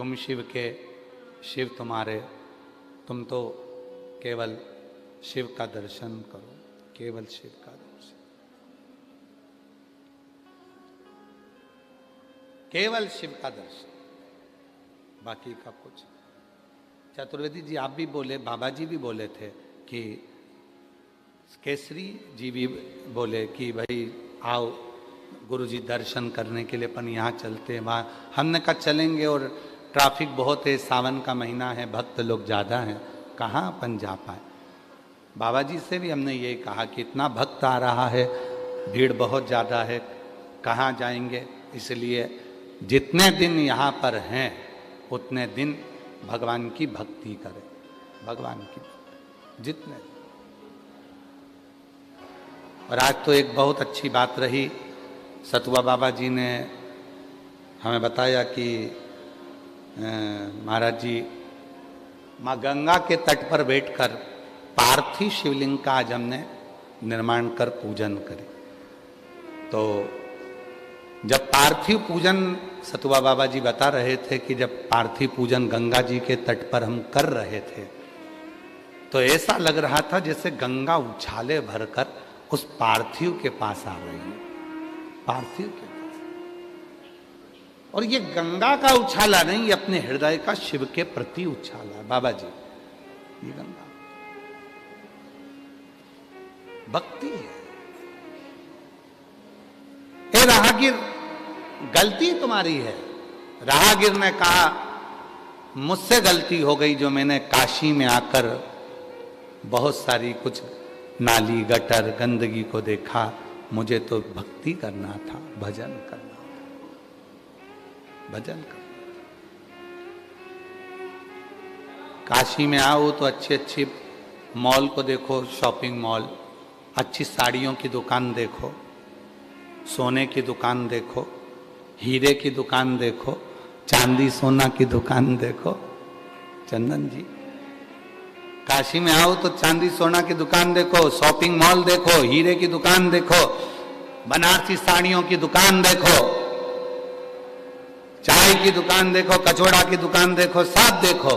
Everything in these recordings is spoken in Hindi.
तुम शिव के, शिव तुम्हारे, तुम तो केवल शिव का दर्शन करो, केवल शिव का दर्शन, केवल शिव का दर्शन, बाकी का कुछ। चतुर्वेदी जी आप भी बोले, बाबा जी भी बोले थे कि केसरी जी भी बोले कि भाई आओ गुरु जी दर्शन करने के लिए, अपन यहाँ चलते हैं वहाँ। हमने कहा चलेंगे और ट्रैफिक बहुत है, सावन का महीना है, भक्त लोग ज़्यादा हैं, कहाँ अपन जा पाए। बाबा जी से भी हमने ये कहा कि इतना भक्त आ रहा है, भीड़ बहुत ज़्यादा है, कहाँ जाएंगे। इसलिए जितने दिन यहाँ पर हैं उतने दिन भगवान की भक्ति करें, भगवान की भक्ति जितने। और आज तो एक बहुत अच्छी बात रही, सतुआ बाबा जी ने हमें बताया कि महाराज जी माँ गंगा के तट पर बैठकर पार्थिव शिवलिंग का आज हमने निर्माण कर पूजन करे। तो जब पार्थिव पूजन, सतुआ बाबा जी बता रहे थे कि जब पार्थिव पूजन गंगा जी के तट पर हम कर रहे थे तो ऐसा लग रहा था जैसे गंगा उछाले भरकर उस पार्थिव के पास आ रही है, पार्थिव के पास। और ये गंगा का उछाला नहीं, ये अपने हृदय का शिव के प्रति उछाला है बाबा जी। ये गंगा भक्ति है। हे राहगीर, गलती तुम्हारी है। राहगीर ने कहा मुझसे गलती हो गई जो मैंने काशी में आकर बहुत सारी कुछ नाली गटर गंदगी को देखा, मुझे तो भक्ति करना था, भजन करना था, भजन करना। काशी में आओ तो अच्छी अच्छी मॉल को देखो, शॉपिंग मॉल, अच्छी साड़ियों की दुकान देखो, सोने की दुकान देखो, हीरे की दुकान देखो, चांदी सोना की दुकान देखो। चंदन जी, काशी में आओ तो चांदी सोना की दुकान देखो, शॉपिंग मॉल देखो, हीरे की दुकान देखो, बनारसी साड़ियों की दुकान देखो, चाय की दुकान देखो, कचौड़ा की दुकान देखो, सब देखो।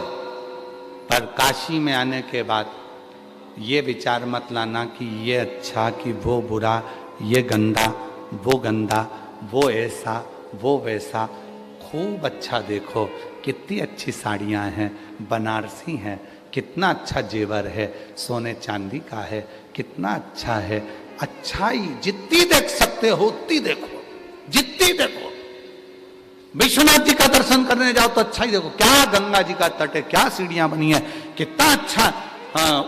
पर काशी में आने के बाद ये विचार मत लाना कि ये अच्छा कि वो बुरा, ये गंदा वो गंदा, वो ऐसा वो वैसा। खूब अच्छा देखो, कितनी अच्छी साड़ियाँ हैं, बनारसी हैं, कितना अच्छा जेवर है, सोने चांदी का है, कितना अच्छा है। अच्छाई जितनी देख सकते हो उतनी देखो, जितनी देखो। विश्वनाथ जी का दर्शन करने जाओ तो अच्छा ही देखो, क्या गंगा जी का तट है, क्या सीढ़ियां बनी है, कितना अच्छा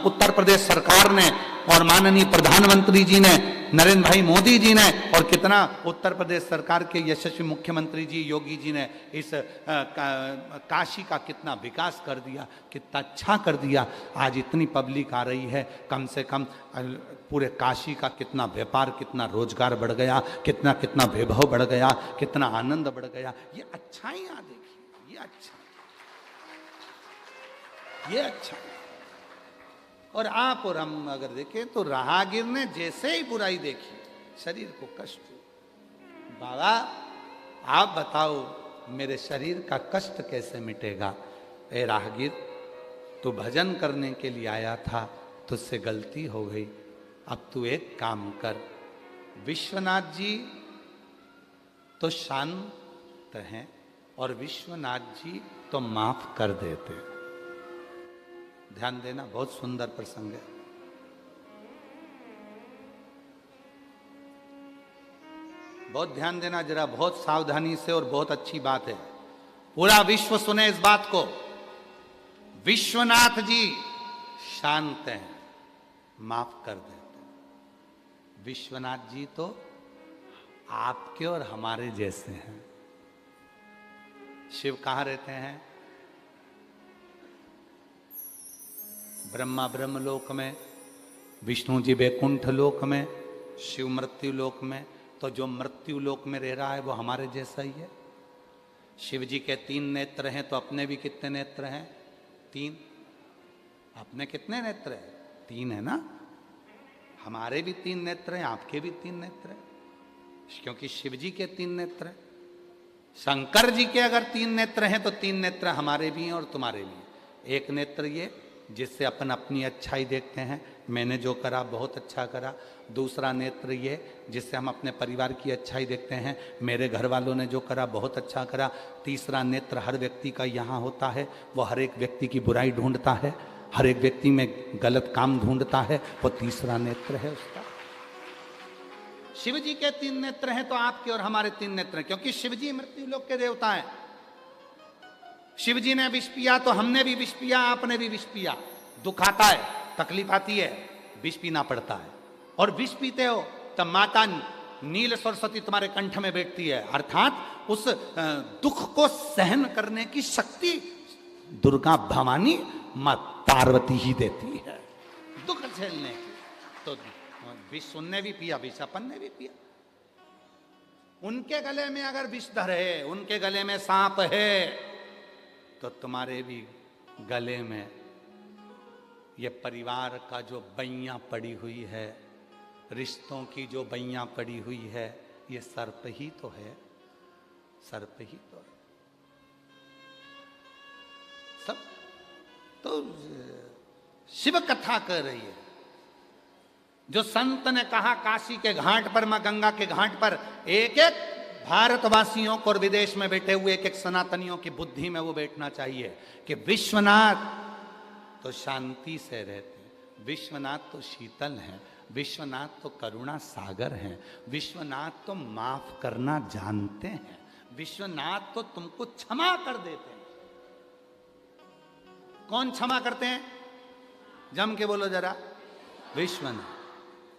उत्तर प्रदेश सरकार ने और माननीय प्रधानमंत्री जी ने, नरेंद्र भाई मोदी जी ने, और कितना उत्तर प्रदेश सरकार के यशस्वी मुख्यमंत्री जी योगी जी ने इस काशी का कितना विकास कर दिया, कितना अच्छा कर दिया। आज इतनी पब्लिक आ रही है, कम से कम पूरे काशी का कितना व्यापार, कितना रोजगार बढ़ गया, कितना कितना वैभव बढ़ गया, कितना आनंद बढ़ गया। ये अच्छाइयाँ देखिए, ये अच्छा, ये अच्छा। और आप और हम अगर देखें तो राहगीर ने जैसे ही बुराई देखी, शरीर को कष्ट, बाबा आप बताओ मेरे शरीर का कष्ट कैसे मिटेगा। ए राहगीर, तू भजन करने के लिए आया था, तुझसे गलती हो गई, अब तू एक काम कर। विश्वनाथ जी तो शांत हैं और विश्वनाथ जी तो माफ कर देते। ध्यान देना, बहुत सुंदर प्रसंग है। बहुत ध्यान देना जरा, बहुत सावधानी से, और बहुत अच्छी बात है। पूरा विश्व सुने इस बात को। विश्वनाथ जी शांत हैं, माफ कर देते हैं। विश्वनाथ जी तो आपके और हमारे जैसे हैं। शिव कहाँ रहते हैं? ब्रह्मा ब्रह्मलोक में, विष्णु जी वैकुंठ लोक में, शिव मृत्यु लोक में। तो जो मृत्यु लोक में रह रहा है वो हमारे जैसा ही है। शिव जी के 3 नेत्र हैं, तो अपने भी कितने नेत्र हैं? 3। अपने कितने नेत्र हैं? 3 है ना। हमारे भी 3 नेत्र हैं, आपके भी 3 नेत्र हैं, क्योंकि शिव जी के 3 नेत्र हैं। शंकर जी के अगर 3 नेत्र हैं तो 3 नेत्र हमारे भी हैं और तुम्हारे भी हैं। एक नेत्र ये जिससे अपन अपनी अच्छाई देखते हैं, मैंने जो करा बहुत अच्छा करा। दूसरा नेत्र ये जिससे हम अपने परिवार की अच्छाई देखते हैं, मेरे घर वालों ने जो करा बहुत अच्छा करा। तीसरा नेत्र हर व्यक्ति का यहाँ होता है, वो हर एक व्यक्ति की बुराई ढूंढता है, हर एक व्यक्ति में गलत काम ढूंढता है, वो तीसरा नेत्र है उसका। शिव जी के 3 नेत्र हैं तो आपके और हमारे 3 नेत्र हैं, क्योंकि शिव जी मृत्यु लोक के देवता हैं। शिव जी ने विष पिया तो हमने भी विष पिया, आपने भी विष पिया। दुख आता है, तकलीफ आती है, विष पीना पड़ता है। और विष पीते हो तब माता नील सरस्वती तुम्हारे कंठ में बैठती है, अर्थात उस दुख को सहन करने की शक्ति दुर्गा भवानी मां पार्वती ही देती है, दुख झेलने की। तो विष उनने भी पिया, विष अपन ने भी पिया। उनके गले में अगर विषधर है, उनके गले में सांप है, तो तुम्हारे भी गले में ये परिवार का जो बैया पड़ी हुई है, रिश्तों की जो बैया पड़ी हुई है, ये सर्प ही तो है, सर्प ही तो है सब। तो शिव कथा कर रही है। जो संत ने कहा काशी के घाट पर, मां गंगा के घाट पर, एक एक भारतवासियों को और विदेश में बैठे हुए एक एक सनातनियों की बुद्धि में वो बैठना चाहिए कि विश्वनाथ तो शांति से रहते हैं, विश्वनाथ तो शीतल हैं, विश्वनाथ तो करुणा सागर हैं, विश्वनाथ तो माफ करना जानते हैं, विश्वनाथ तो तुमको क्षमा कर देते हैं। कौन क्षमा करते हैं? जम के बोलो जरा, विश्वनाथ।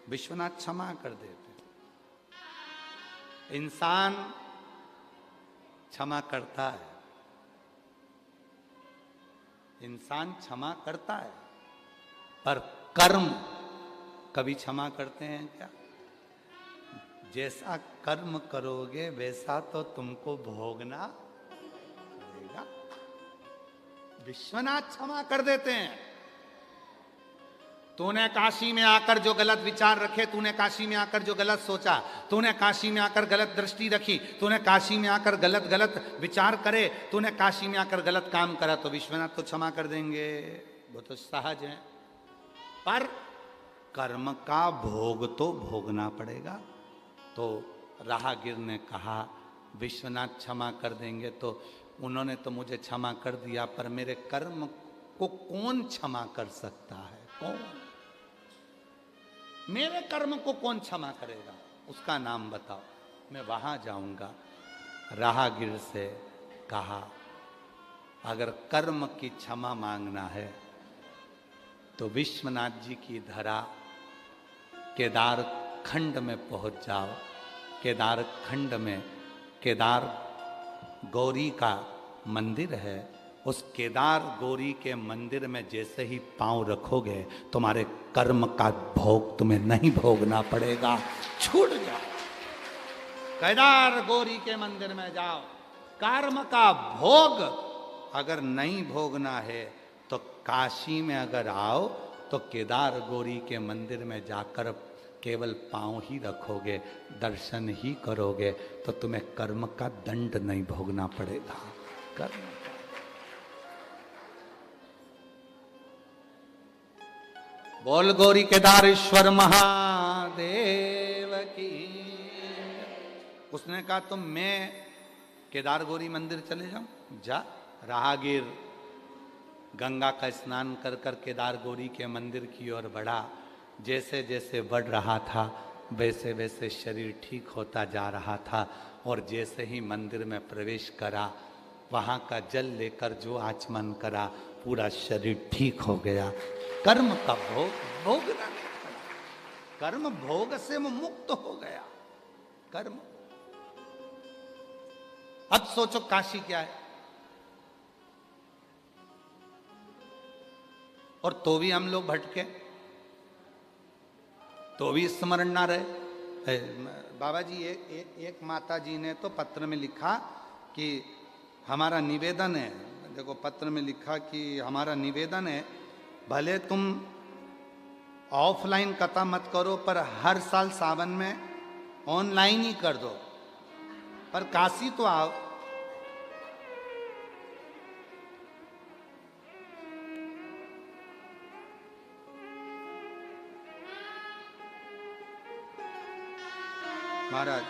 विश्वनाथ क्षमा कर देते हैं। इंसान क्षमा करता है, इंसान क्षमा करता है, पर कर्म कभी क्षमा करते हैं क्या? जैसा कर्म करोगे वैसा तो तुमको भोगना पड़ेगा। विश्वनाथ क्षमा कर देते हैं। तूने काशी में आकर जो गलत विचार रखे, तूने काशी में आकर जो गलत सोचा, तूने काशी में आकर गलत दृष्टि रखी, तूने काशी में आकर गलत गलत विचार करे, तूने काशी में आकर गलत काम करा, तो विश्वनाथ तो क्षमा कर देंगे, वो तो सहज है। पर कर्म का भोग तो भोगना पड़ेगा। तो राहगीर ने कहा विश्वनाथ क्षमा कर देंगे, तो उन्होंने तो मुझे क्षमा कर दिया, पर मेरे कर्म को कौन क्षमा कर सकता है? कौन? मेरे कर्म को कौन क्षमा करेगा? उसका नाम बताओ, मैं वहां जाऊंगा। राहगीर से कहा अगर कर्म की क्षमा मांगना है तो विश्वनाथ जी की धरा केदार खंड में पहुंच जाओ। केदार खंड में केदार गौरी का मंदिर है। उस केदार गौरी के मंदिर में जैसे ही पांव रखोगे, तुम्हारे कर्म का भोग तुम्हें नहीं भोगना पड़ेगा, छूट जाओ। केदार गौरी के मंदिर में जाओ। कर्म का भोग अगर नहीं भोगना है तो काशी में अगर आओ तो केदार गौरी के मंदिर में जाकर केवल पांव ही रखोगे, दर्शन ही करोगे, तो तुम्हें कर्म का दंड नहीं भोगना पड़ेगा। कर्म बोल गौरी केदारेश्वर महादेव की। उसने कहा तुम मैं केदार गौरी मंदिर चले जाऊं? जा। राहगीर गंगा का स्नान कर कर केदार गौरी के मंदिर की ओर बढ़ा। जैसे जैसे बढ़ रहा था वैसे वैसे शरीर ठीक होता जा रहा था, और जैसे ही मंदिर में प्रवेश करा, वहाँ का जल लेकर जो आचमन करा, पूरा शरीर ठीक हो गया। कर्म का भोग भोगना नहीं पड़ा, कर्म भोग से वो मुक्त हो गया। कर्म। अब सोचो काशी क्या है, और तो भी हम लोग भटके, तो भी स्मरण ना रहे। बाबा जी एक माता जी ने तो पत्र में लिखा कि हमारा निवेदन है, देखो पत्र में लिखा कि हमारा निवेदन है, भले तुम ऑफलाइन कथा मत करो, पर हर साल सावन में ऑनलाइन ही कर दो, पर काशी तो आओ। महाराज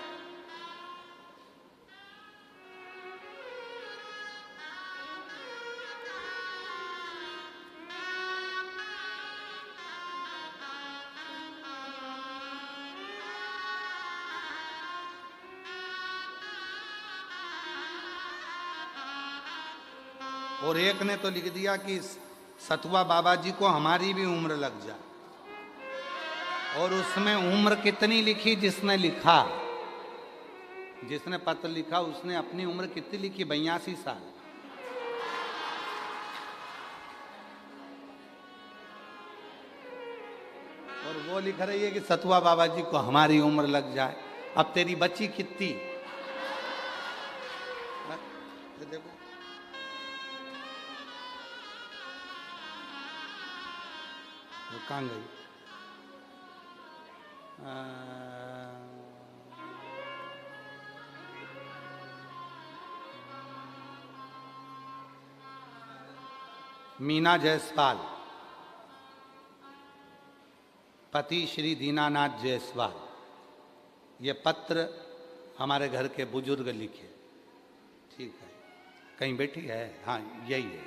और एक ने तो लिख दिया कि सतुआ बाबा जी को हमारी भी उम्र लग जाए, और उसमें उम्र कितनी लिखी जिसने लिखा, जिसने पत्र लिखा उसने अपनी उम्र कितनी लिखी, 82 साल। और वो लिख रही है कि सतुआ बाबा जी को हमारी उम्र लग जाए। अब तेरी बच्ची कितनी, देखो वो कहाँ गई। मीना जायसवाल, पति श्री दीनानाथ जायसवाल, ये पत्र हमारे घर के बुजुर्ग लिखे। ठीक है, कहीं बैठी है? हाँ यही है।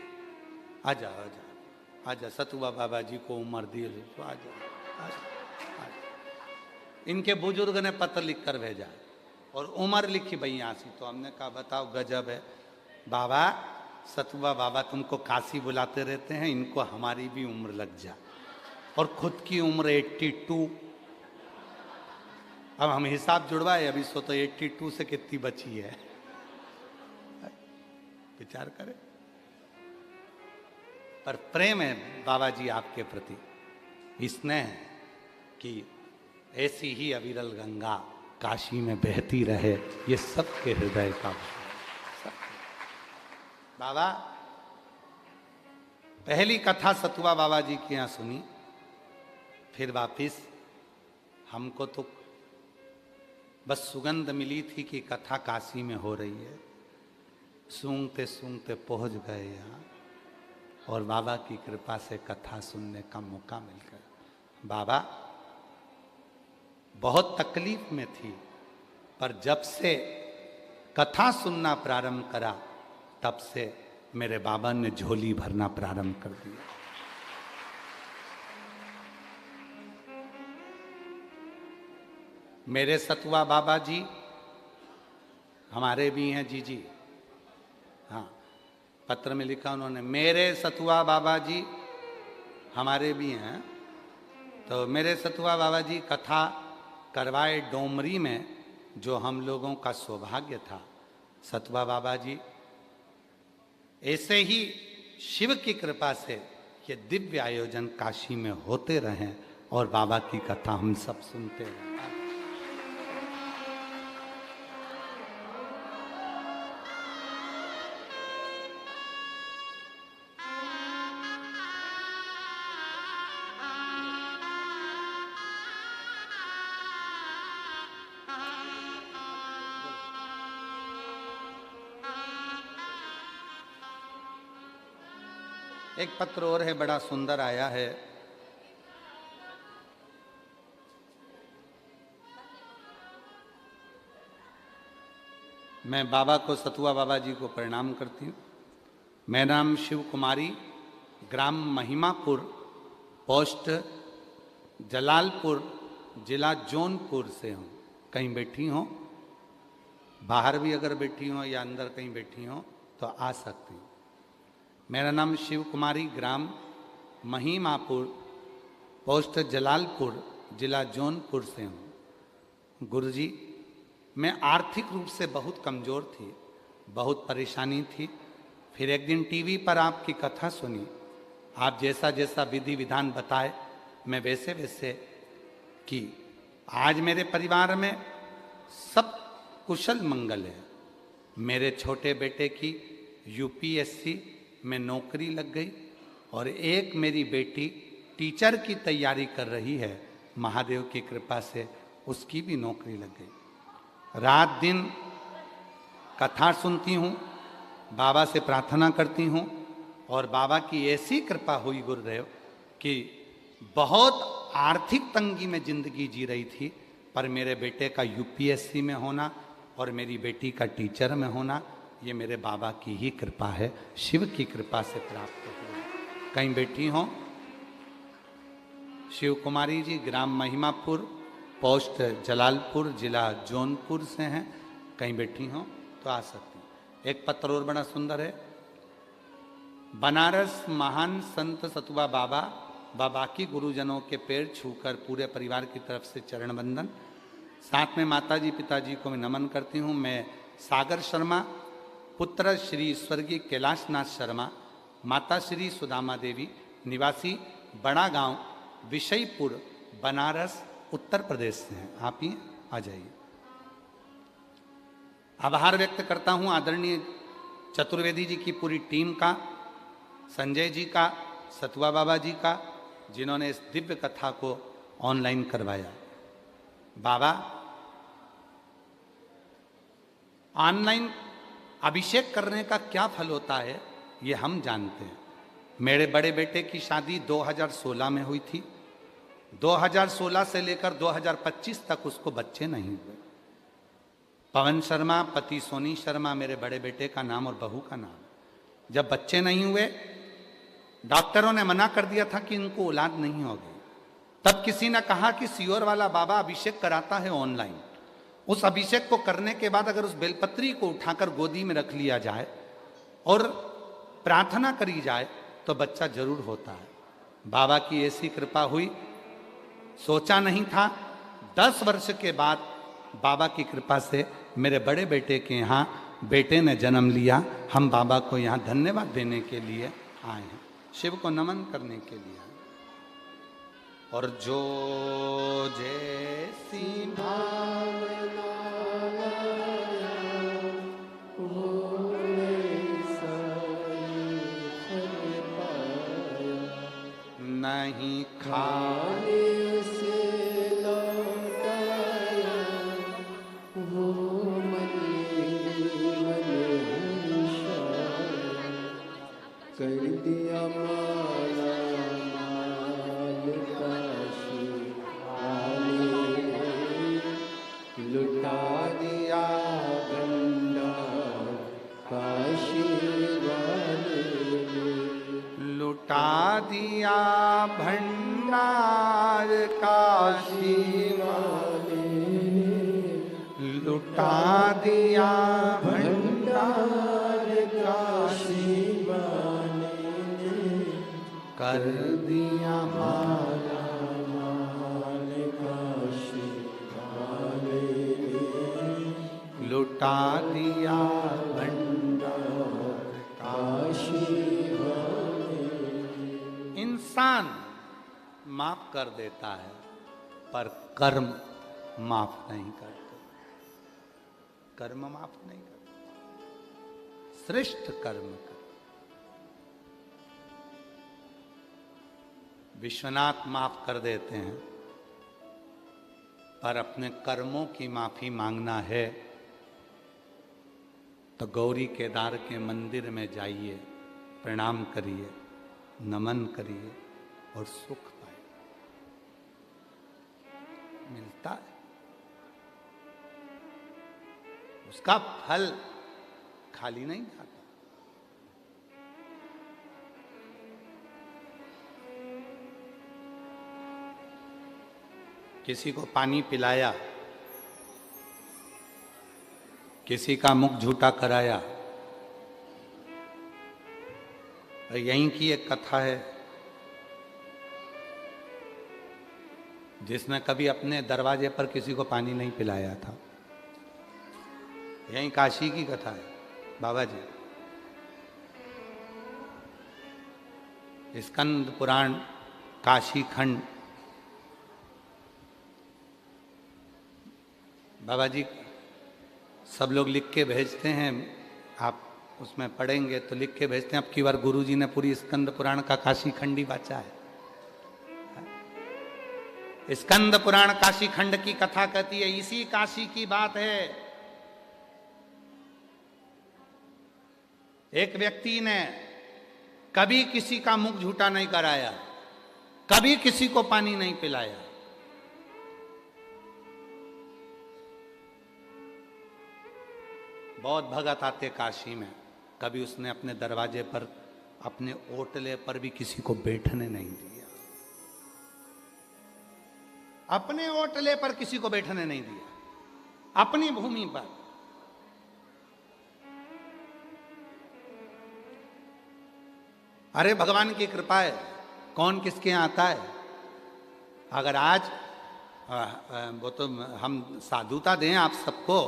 आजा आजा आजा, सतुआ बाबा जी को उम्र दी तो आजा, आजा। इनके बुजुर्ग ने पत्र लिख कर भेजा और उम्र लिखी 82। तो हमने कहा बताओ, गजब है बाबा, सतुआ बाबा तुमको काशी बुलाते रहते हैं, इनको हमारी भी उम्र लग जा। और खुद की उम्र 82। अब हम हिसाब जुड़वाए, अभी सो तो 82 से कितनी बची है, विचार करें। पर प्रेम है बाबा जी आपके प्रति, स्नेह है कि ऐसी ही अविरल गंगा काशी में बहती रहे, ये सबके हृदय का सब। बाबा पहली कथा सतुआ बाबा जी के यहाँ सुनी, फिर वापिस हमको तो बस सुगंध मिली थी कि कथा काशी में हो रही है। सूंघते सूंघते पहुंच गए यहाँ और बाबा की कृपा से कथा सुनने का मौका मिल गया। बाबा बहुत तकलीफ में थी, पर जब से कथा सुनना प्रारंभ करा तब से मेरे बाबा ने झोली भरना प्रारंभ कर दिया। मेरे सतुआ बाबा जी हमारे भी हैं जी। हाँ, पत्र में लिखा उन्होंने, मेरे सतुआ बाबा जी हमारे भी हैं। तो मेरे सतुआ बाबा जी कथा करवाए डोमरी में, जो हम लोगों का सौभाग्य था। सतुआ बाबा जी ऐसे ही शिव की कृपा से ये दिव्य आयोजन काशी में होते रहें और बाबा की कथा हम सब सुनते रहें। एक पत्र और है, बड़ा सुंदर आया है। मैं बाबा को, सतुआ बाबा जी को प्रणाम करती हूँ। मेरा नाम शिव कुमारी, ग्राम महिमापुर, पोस्ट जलालपुर, जिला जौनपुर से हूँ। कहीं बैठी हो, बाहर भी अगर बैठी हो या अंदर कहीं बैठी हो तो आ सकती हूँ। मेरा नाम शिव कुमारी, ग्राम महिमापुर, पोस्ट जलालपुर, जिला जौनपुर से हूँ। गुरुजी, मैं आर्थिक रूप से बहुत कमज़ोर थी, बहुत परेशानी थी। फिर एक दिन टीवी पर आपकी कथा सुनी, आप जैसा जैसा विधि विधान बताए मैं वैसे वैसे की। आज मेरे परिवार में सब कुशल मंगल है। मेरे छोटे बेटे की यूपीएससी में नौकरी लग गई और एक मेरी बेटी टीचर की तैयारी कर रही है, महादेव की कृपा से उसकी भी नौकरी लग गई। रात दिन कथा सुनती हूँ, बाबा से प्रार्थना करती हूँ और बाबा की ऐसी कृपा हुई गुरुदेव कि बहुत आर्थिक तंगी में जिंदगी जी रही थी, पर मेरे बेटे का यूपीएससी में होना और मेरी बेटी का टीचर में होना ये मेरे बाबा की ही कृपा है, शिव की कृपा से प्राप्त हुआ। कहीं बैठी हो? शिव कुमारी जी ग्राम महिमापुर, पोस्ट जलालपुर, जिला जौनपुर से हैं। कहीं बैठी हो तो आ सकती हैं। एक पत्र और बड़ा सुंदर है। बनारस महान संत सतुआ बाबा व बाकी गुरुजनों के पैर छूकर पूरे परिवार की तरफ से चरण वंदन। साथ में माताजी पिताजी को मैं नमन करती हूँ। मैं सागर शर्मा, पुत्र श्री स्वर्गीय कैलाशनाथ शर्मा, माता श्री सुदामा देवी, निवासी बड़ा गांव विषयपुर, बनारस, उत्तर प्रदेश से हैं। आप ही आ जाइए। आभार व्यक्त करता हूं आदरणीय चतुर्वेदी जी की पूरी टीम का, संजय जी का, सतुआ बाबा जी का, जिन्होंने इस दिव्य कथा को ऑनलाइन करवाया। बाबा, ऑनलाइन अभिषेक करने का क्या फल होता है ये हम जानते हैं। मेरे बड़े बेटे की शादी 2016 में हुई थी। 2016 से लेकर 2025 तक उसको बच्चे नहीं हुए। पवन शर्मा, पति सोनी शर्मा मेरे बड़े बेटे का नाम और बहू का नाम। जब बच्चे नहीं हुए, डॉक्टरों ने मना कर दिया था कि इनको औलाद नहीं होगी। तब किसी ने कहा कि सियोर वाला बाबा अभिषेक कराता है ऑनलाइन। उस अभिषेक को करने के बाद अगर उस बेलपत्री को उठाकर गोदी में रख लिया जाए और प्रार्थना करी जाए तो बच्चा जरूर होता है। बाबा की ऐसी कृपा हुई, सोचा नहीं था। 10 वर्ष के बाद बाबा की कृपा से मेरे बड़े बेटे के यहाँ बेटे ने जन्म लिया। हम बाबा को यहाँ धन्यवाद देने के लिए आए हैं, शिव को नमन करने के लिए। और जो जैसी भावना नहीं खाने से लौटाया वो मन कर दिया माला माल काशी वाले, लुटा दिया भंडार काशी वाले, लुटा दिया भंडार काशी वाले, लुटा दिया भंडार काशी वाले, कर दिया माला माल काशी वाले, लुटा दिया भंडार काशी वाले। इंसान माफ कर देता है पर कर्म माफ नहीं करते। कर्म माफ नहीं करते, श्रेष्ठ कर्म कर। विश्वनाथ माफ कर देते हैं, पर अपने कर्मों की माफी मांगना है तो गौरी केदार के मंदिर में जाइए, प्रणाम करिए, नमन करिए और सुख पाए। मिलता है, उसका फल खाली नहीं जाता। किसी को पानी पिलाया, किसी का मुख झूठा कराया। यहीं की एक कथा है, जिसने कभी अपने दरवाजे पर किसी को पानी नहीं पिलाया था। यहीं काशी की कथा है बाबा जी। स्कंद पुराण काशी खंड, बाबा जी सब लोग लिख के भेजते हैं, आप उसमें पढ़ेंगे तो लिख के भेजते हैं। अब की बार गुरु जी ने पूरी स्कंद पुराण का काशी खंड ही बाचा है। स्कंद पुराण काशी खंड की कथा कहती है, इसी काशी की बात है। एक व्यक्ति ने कभी किसी का मुख झूठा नहीं कराया, कभी किसी को पानी नहीं पिलाया। बहुत भगत आते काशी में, कभी उसने अपने दरवाजे पर, अपने ओटले पर भी किसी को बैठने नहीं दिया। अपने ओटले पर किसी को बैठने नहीं दिया, अपनी भूमि पर। अरे भगवान की कृपा है, कौन किसके यहाँ आता है। अगर आज वो तो हम साधुता दें आप सबको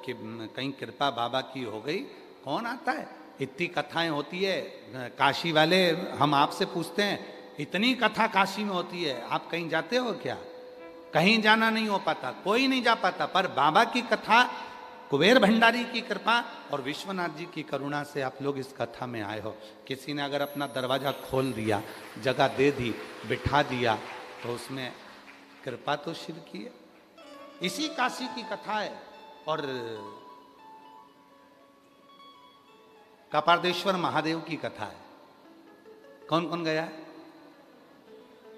कि कहीं कृपा बाबा की हो गई, कौन आता है। इतनी कथाएं होती है काशी वाले, हम आपसे पूछते हैं इतनी कथा काशी में होती है, आप कहीं जाते हो क्या। कहीं जाना नहीं हो पाता, कोई नहीं जा पाता, पर बाबा की कथा, कुबेर भंडारी की कृपा और विश्वनाथ जी की करुणा से आप लोग इस कथा में आए हो। किसी ने अगर अपना दरवाजा खोल दिया, जगह दे दी, बिठा दिया, तो उसमें कृपा तो शिव की है। इसी काशी की कथा है। और कपारदेश्वर महादेव की कथा है। कौन कौन गया है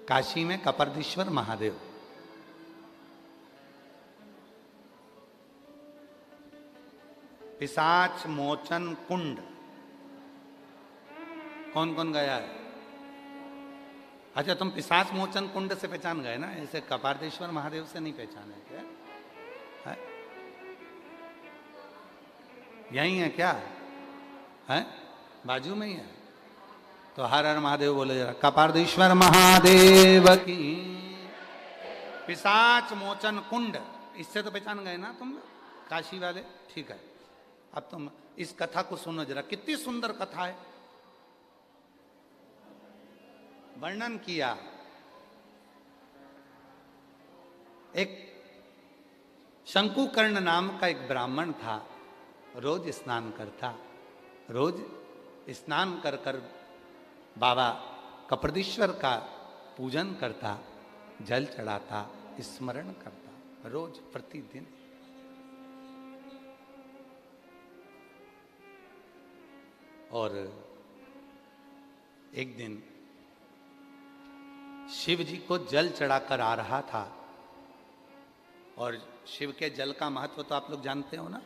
काशी में कपारदेश्वर महादेव। पिशाच मोचन कुंड, कौन कौन गया है। अच्छा, तुम पिशाच मोचन कुंड से पहचान गए ना, ऐसे कपारदेश्वर महादेव से नहीं पहचाने क्या है? यही है क्या है, बाजू में ही है। तो हर हर महादेव बोले जरा, कपारदेश्वर महादेव की। पिशाच मोचन कुंड, इससे तो पहचान गए ना तुम काशी वाले, ठीक है। अब तुम इस कथा को सुनो जरा, कितनी सुंदर कथा है। वर्णन किया, एक शंकुकर्ण नाम का एक ब्राह्मण था, रोज स्नान करता, रोज स्नान कर कर बाबा कपारदेश्वर का पूजन करता, जल चढ़ाता, स्मरण करता, रोज प्रतिदिन। और एक दिन शिव जी को जल चढ़ाकर आ रहा था, और शिव के जल का महत्व तो आप लोग जानते हो ना।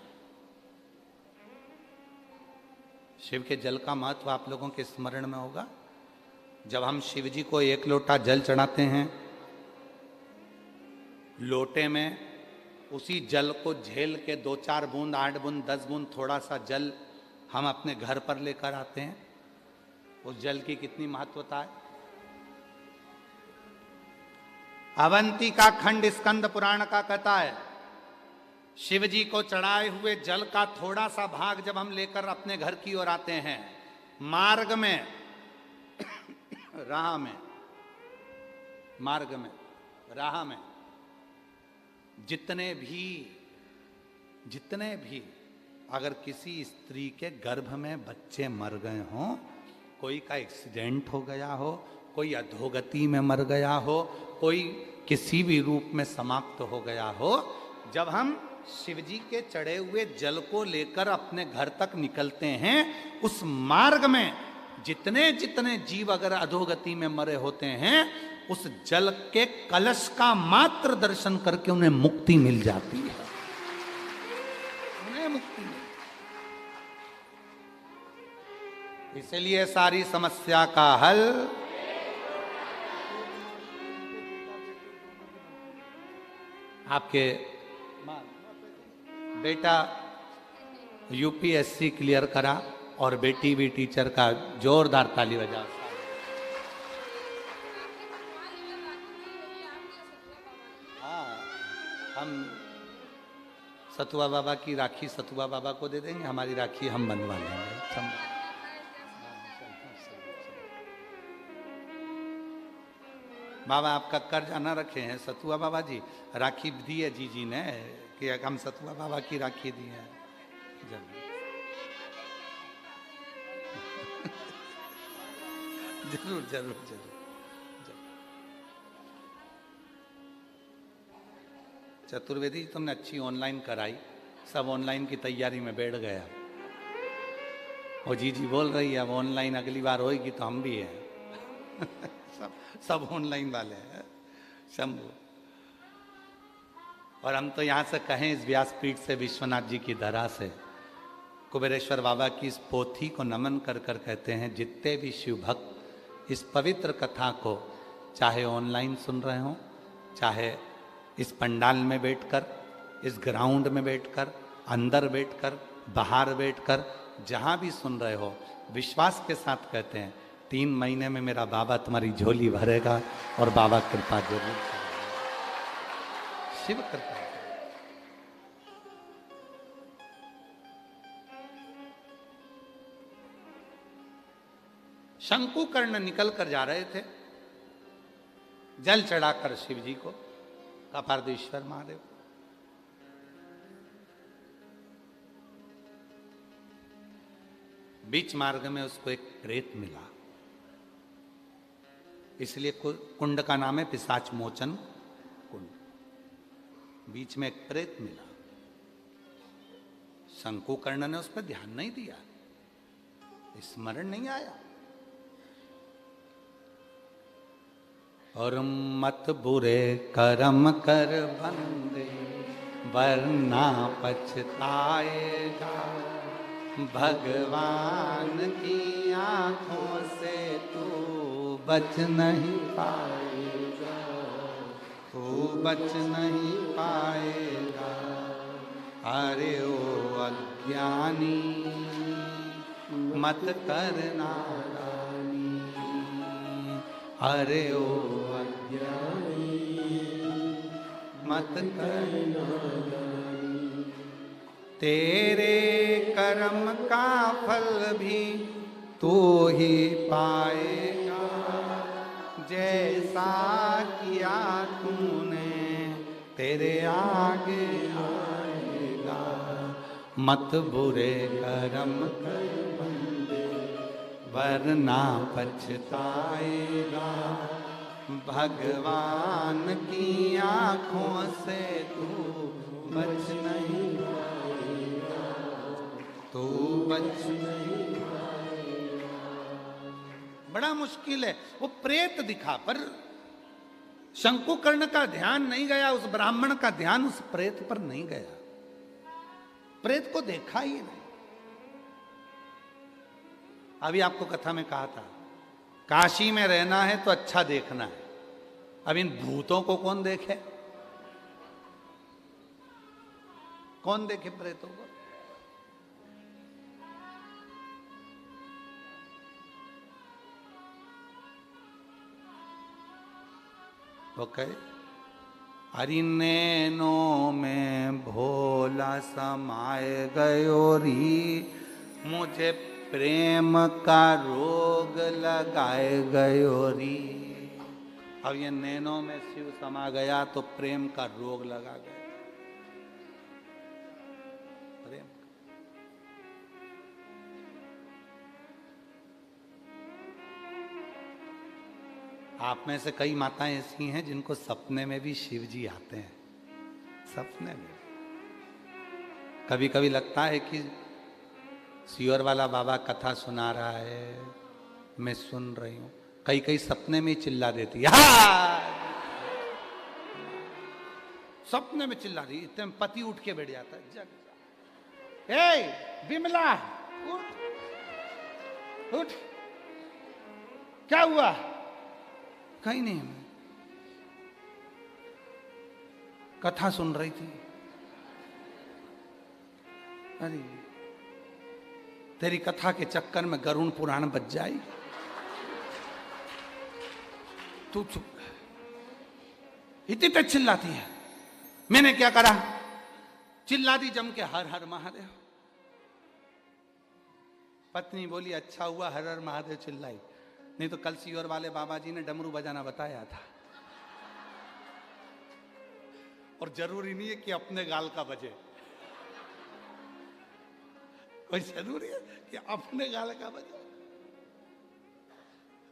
शिव के जल का महत्व आप लोगों के स्मरण में होगा। जब हम शिव जी को एक लोटा जल चढ़ाते हैं, लोटे में उसी जल को झेल के 2-4 बूंद, 8 बूंद, 10 बूंद थोड़ा सा जल हम अपने घर पर लेकर आते हैं। उस जल की कितनी महत्वता है। अवंती का खंड स्कंद पुराण का कहता है, शिव जी को चढ़ाए हुए जल का थोड़ा सा भाग जब हम लेकर अपने घर की ओर आते हैं, मार्ग में राह में, मार्ग में राह में जितने भी अगर किसी स्त्री के गर्भ में बच्चे मर गए हों, कोई का एक्सीडेंट हो गया हो, कोई अधोगति में मर गया हो, कोई किसी भी रूप में समाप्त हो गया हो, जब हम शिव जी के चढ़े हुए जल को लेकर अपने घर तक निकलते हैं, उस मार्ग में जितने जितने जीव अगर अधोगति में मरे होते हैं, उस जल के कलश का मात्र दर्शन करके उन्हें मुक्ति मिल जाती है, उन्हें मुक्ति मिल। इसलिए सारी समस्या का हल आपके बेटा यूपीएससी क्लियर करा और बेटी भी टीचर का, जोरदार ताली बजाओ। हाँ, हम सतुआ बाबा की राखी सतुआ बाबा को दे देंगे, हमारी राखी हम बनवा लेंगे। बाबा आपका कर्ज ना रखे हैं सतुआ बाबा जी, राखी दी है जी ने कि हम सतुआ बाबा की राखी दी है। जरूर जरूर जरूर। चतुर्वेदी तुमने अच्छी ऑनलाइन कराई, सब ऑनलाइन की तैयारी में बैठ गया। वो जी बोल रही है अब ऑनलाइन अगली बार होगी तो हम भी हैं। सब ऑनलाइन वाले हैं शंभू। और हम तो यहाँ से कहें इस व्यासपीठ से, विश्वनाथ जी की धरा से, कुबेरेश्वर बाबा की इस पोथी को नमन कर कर कहते हैं, जितने भी शिव भक्त इस पवित्र कथा को चाहे ऑनलाइन सुन रहे हो, चाहे इस पंडाल में बैठकर, इस ग्राउंड में बैठकर, अंदर बैठकर, बाहर बैठकर, जहाँ भी सुन रहे हो, विश्वास के साथ कहते हैं 3 महीने में मेरा बाबा तुम्हारी झोली भरेगा और बाबा कृपा जरूर करेगा। शिव कृपा। शंकुकर्ण निकल कर जा रहे थे जल चढ़ाकर शिव जी को, कपार्देश्वर महादेव। बीच मार्ग में उसको एक प्रेत मिला, इसलिए कुंड का नाम है पिशाच मोचन कुंड। बीच में एक प्रेत मिला, शंकुकर्ण ने उस पर ध्यान नहीं दिया, स्मरण नहीं आया। और मत बुरे कर्म कर बंदे वरना पछताएगा, भगवान की आंखों से तू बच नहीं पाएगा, तू बच नहीं पाएगा। अरे ओ अज्ञानी मत करना दानी, अरे ओ अज्ञानी मत करना दानी। तेरे कर्म का फल भी तू ही पाएगा, जैसा किया तूने तेरे आगे आएगा। मत बुरे कर्म कर बंदे वरना पछताएगा, भगवान की आंखों से तू बच नहीं पाएगा, तू बच नहीं पाएगा। बड़ा मुश्किल है। वो प्रेत दिखा पर शंकुकर्ण का ध्यान नहीं गया, उस ब्राह्मण का ध्यान उस प्रेत पर नहीं गया, प्रेत को देखा ही नहीं। अभी आपको कथा में कहा था, काशी में रहना है तो अच्छा देखना है। अब इन भूतों को कौन देखे, कौन देखे प्रेतों को? ओके। हरि नैनों में भोला समाए गयो री, मुझे प्रेम का रोग लगाए गयो री। अब ये नैनों में शिव समा गया तो प्रेम का रोग लगा गया। प्रेम आप में से कई माताएं ऐसी हैं जिनको सपने में भी शिव जी आते हैं, सपने में। कभी कभी लगता है कि सियोर वाला बाबा कथा सुना रहा है, मैं सुन रही हूं, कई कई सपने में चिल्ला देती है, सपने में चिल्ला रही, इतने में पति उठ के बैठ जाता है, जग जा, ए बिमला उठ उठ, क्या हुआ? कहीं नहीं, कथा सुन रही थी। अरे तेरी कथा के चक्कर में गरुण पुराण बच जाएगी, तू चुप। इतनी तेज चिल्लाती है। मैंने क्या करा? चिल्ला दी जम के, हर हर महादेव। पत्नी बोली अच्छा हुआ हर हर महादेव चिल्लाई, नहीं तो कल सियोर वाले बाबा जी ने डमरू बजाना बताया था। और जरूरी नहीं है कि अपने गाल का बजे, कोई जरूरी है कि अपने गाल का बजे।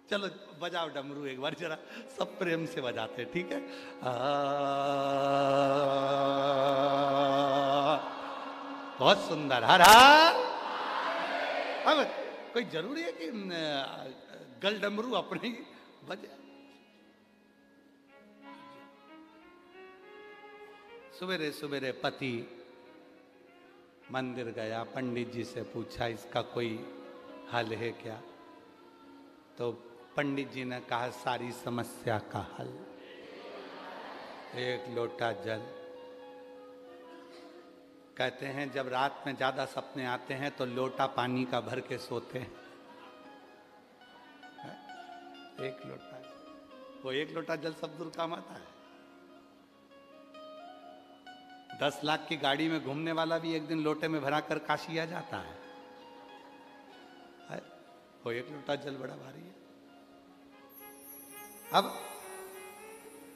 चलो बजाओ डमरू एक बार जरा, सब प्रेम से बजाते, ठीक है? बहुत सुंदर, हर हर। अब कोई जरूरी है कि गल डमरू अपने ही बजे। सवेरे सवेरे पति मंदिर गया, पंडित जी से पूछा इसका कोई हल है क्या? तो पंडित जी ने कहा सारी समस्या का हल एक लोटा जल। कहते हैं जब रात में ज्यादा सपने आते हैं तो लोटा पानी का भर के सोते हैं। एक लोटा, वो एक लोटा जल सब दूर काम आता है। 10 लाख की गाड़ी में घूमने वाला भी एक दिन लोटे में भरा कर काशी आ जाता है। वो एक लोटा जल बड़ा भारी है। अब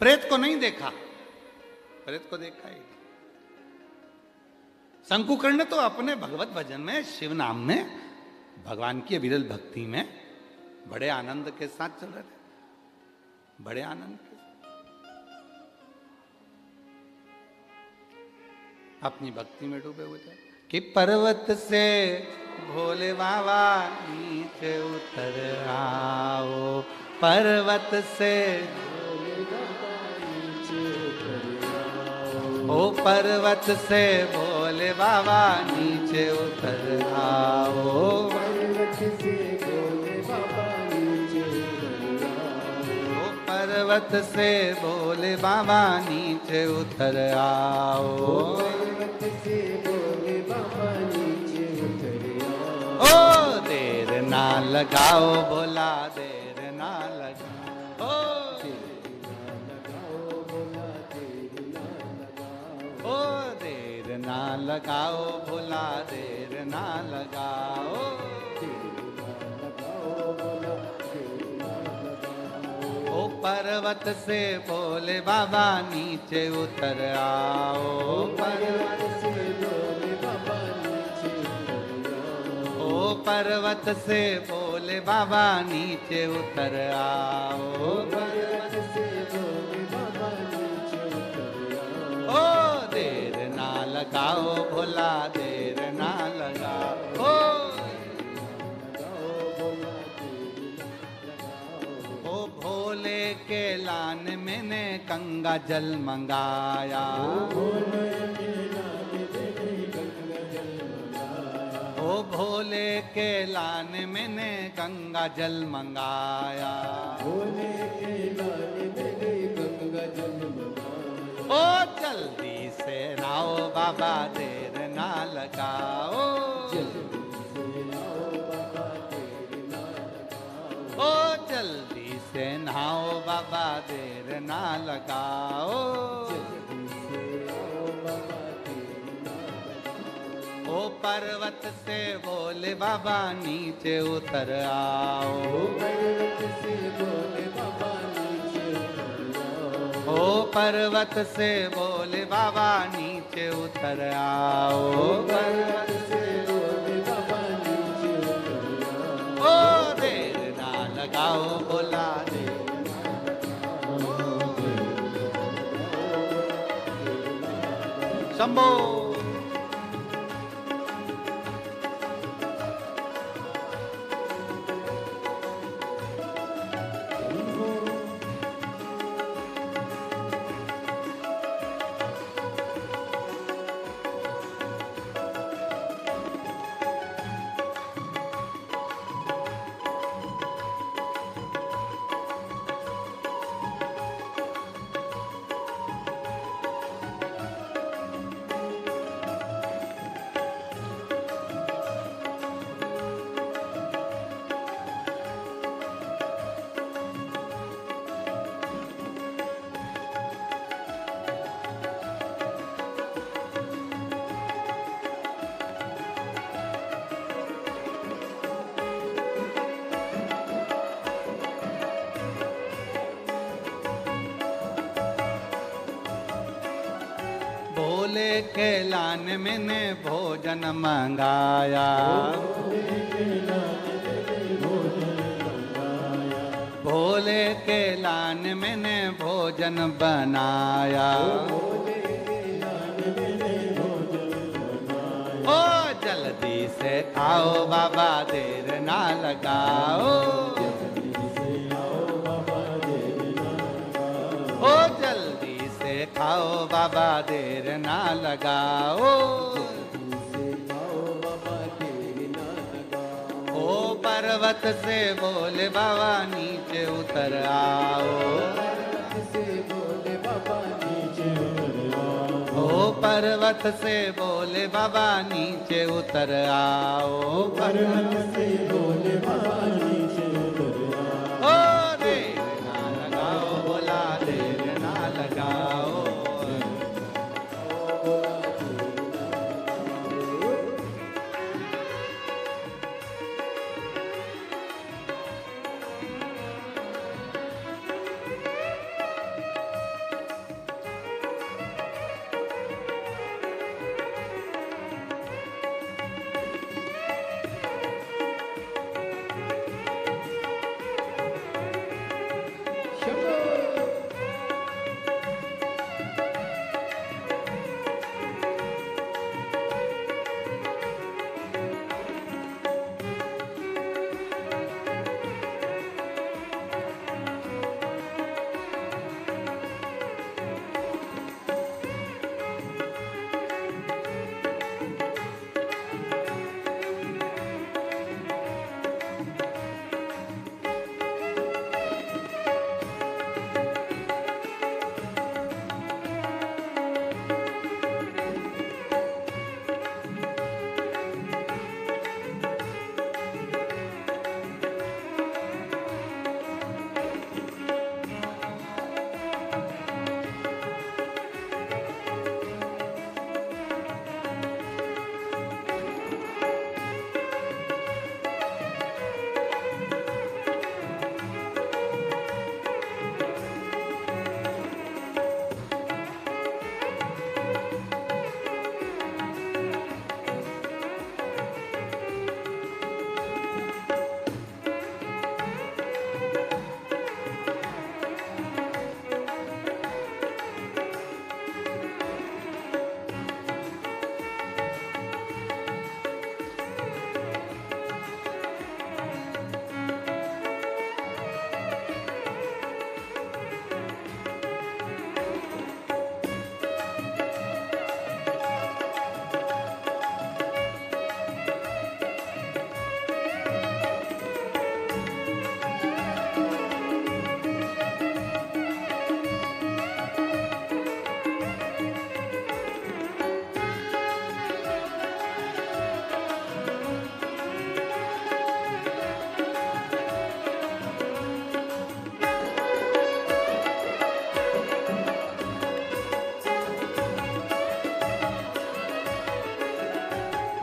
प्रेत को नहीं देखा, प्रेत को देखा ही। शंकुकर्ण ने तो अपने भगवत भजन में, शिव नाम में, भगवान की विरल भक्ति में बड़े आनंद के साथ चल रहे थे, बड़े आनंद के साथ अपनी भक्ति में डूबे हुए थे कि पर्वत से भोले बाबा नीचे उतर आओ, पर्वत से ओ पर्वत से भोले बाबा नीचे उतर आओ, पर्वत से भोले बाबा नीचे उतर आओ, ओ पर्वत से भोले बाबा नीचे उतर आओ, पर्वत से भोले बाबा नीचे उतर आओ। ओ देर ना लगाओ भोला, देर ना लगाओ, ओ देर ना लगाओ भोला, देर ना लगाओ, ओ पर्वत से भोले बाबा नीचे उतर आओ, पर्वत से भोले बाबा नीचे उतर आओ, ओ पर्वत से भोले बाबा नीचे उतर आओ, पर्वत से भोले बाबा नीचे उतर आओ, ओ देर ना लगाओ भोला, देर ना लगाओ, ओ भोले के लान मैंने गंगा जल मंगाया, ओ भोले के लान मैंने गंगा जल मंगाया, भोले के लान मैंने गंगा जल मंगाया, ओ जल्दी से आओ बाबा, देर ना लगाओ, जल्दी से आओ बाबा, देर ना लगाओ, ओ जल्दी से नहाओ बाबा, देर ना लगाओ, जल्दी से आओ बाबा, देर ना लगाओ, ओ पर्वत से भोले बाबा नीचे उतर आओ, पर्वत से भोले बाबा नीचे उतर आओ, ओ पर्वत से भोले बाबा नीचे उतर आओ, पर्वत से भोले बाबा नीचे उतर आओ, ओ देर ना लगाओ भोला, देर ना लगाओ, शंभो। भोले के लान मैंने भोजन मंगाया, भोले के लान मैंने भोजन बनाया, ओ जल्दी से आओ बाबा, देर ना लगाओ, ओ जल्दी से खाओ बाबा, देर ना लगाओ, पर्वत से बोले बाबा नीचे उतर आओ, ओ पर्वत से बोले बाबा नीचे उतर आओ, पर्वत से बोले बाबा नीचे उतर आओ। ओ देर ना लगाओ बोला देर ना लगाओ।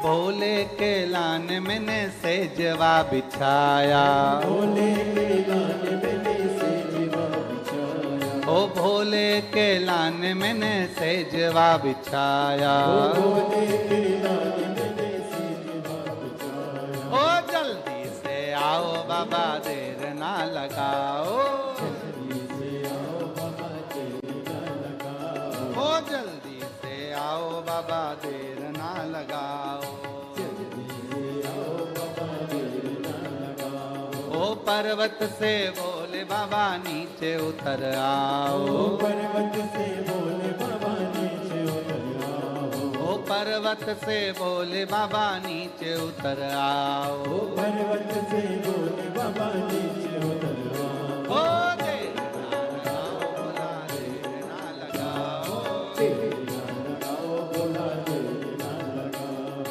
भोले के लाने मैंने सेजवा बिछाया, भोले के लाने मैंने सेजवा बिछाया, ओ भोले के लाने मैंने सेजवा बिछाया, भोले के लाने मैंने सेजवा बिछाया। ओ जल्दी से आओ बाबा देर ना लगाओ, जल्दी से आओ बाबा देर ना लगाओ, ओ जल्दी से आओ बाबा देर ना लगाओ, जल्दी से आओ बाबा देर ना लगाओ। ओ पर्वत से बोले बाबा नीचे उतर आओ, ओ पर्वत से बोले बाबा नीचे उतर आओ, ओ पर्वत से बोले बाबा नीचे उतर आओ, ओ पर्वत से बोले बाबा नीचे उतर आओ। ओ देर ना लगाओ बोला देर ना लगाओ, देर ना लगाओ बोला देर ना लगाओ,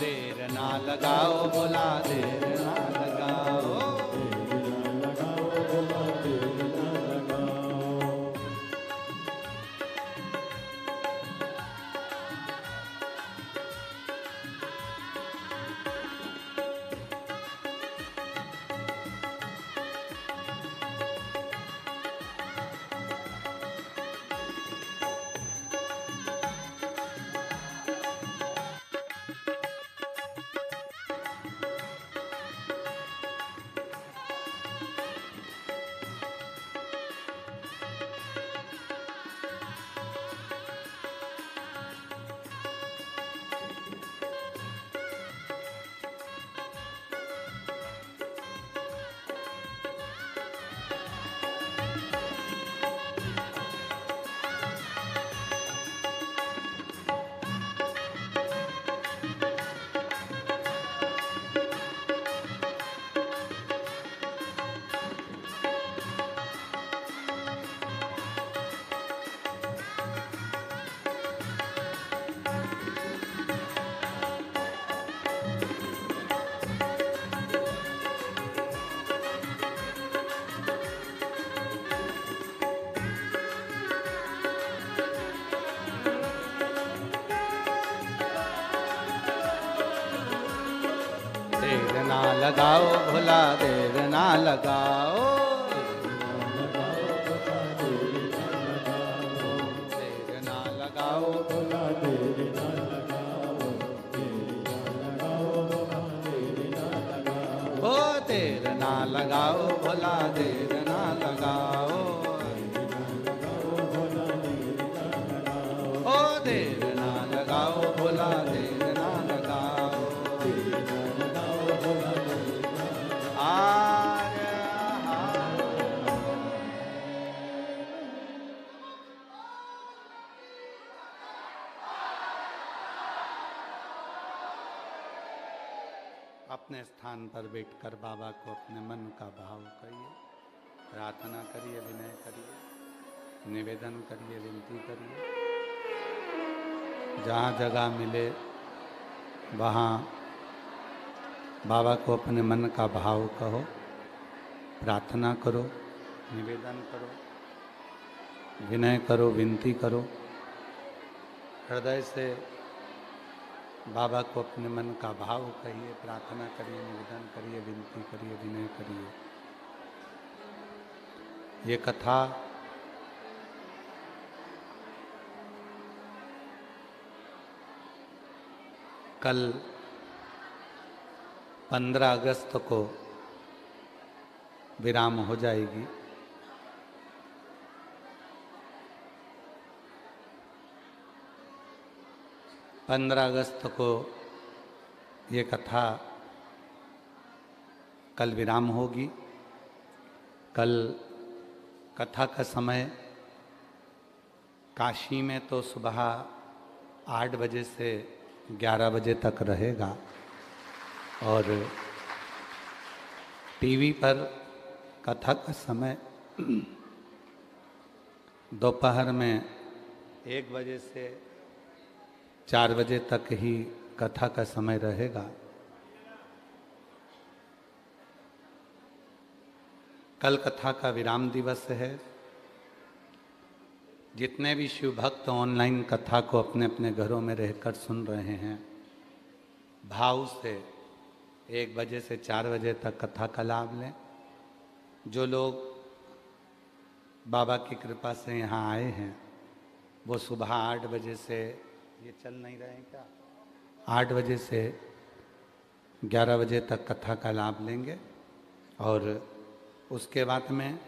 देर ना लगाओ बोला देर ना लगाओ। देर ना लगाओ बोला देर ना लगाओ। लगाओ भोला देर ना लगाओ, देर ना लगाओ भोला देर ना लगाओ, ओ देर ना लगाओ भोला देर ना लगाओ, ओ देर ना लगाओ भोला देर ना लगाओ, आर्य अपने स्थान पर बैठकर बाबा को अपने मन का भाव करिए, प्रार्थना करिए, विनय करिए, निवेदन करिए, विनती करिए। जहाँ जगह मिले वहाँ बाबा को अपने मन का भाव कहो, प्रार्थना करो, निवेदन करो, विनय करो, विनती करो। हृदय से बाबा को अपने मन का भाव कहिए, प्रार्थना करिए, निवेदन करिए, विनती करिए, विनय करिए। ये कथा कल 15 अगस्त को विराम हो जाएगी। पंद्रह अगस्त को ये कथा कल विराम होगी। कल कथा का समय काशी में तो सुबह 8 बजे से 11 बजे तक रहेगा और टीवी पर कथा का समय दोपहर में 1 बजे से 4 बजे तक ही कथा का समय रहेगा। कल कथा का विराम दिवस है। जितने भी शिव भक्त ऑनलाइन कथा को अपने अपने घरों में रहकर सुन रहे हैं, भाव से 1 बजे से 4 बजे तक कथा का लाभ लें। जो लोग बाबा की कृपा से यहाँ आए हैं वो सुबह 8 बजे से, ये चल नहीं रहे हैं क्या, 8 बजे से 11 बजे तक कथा का लाभ लेंगे और उसके बाद में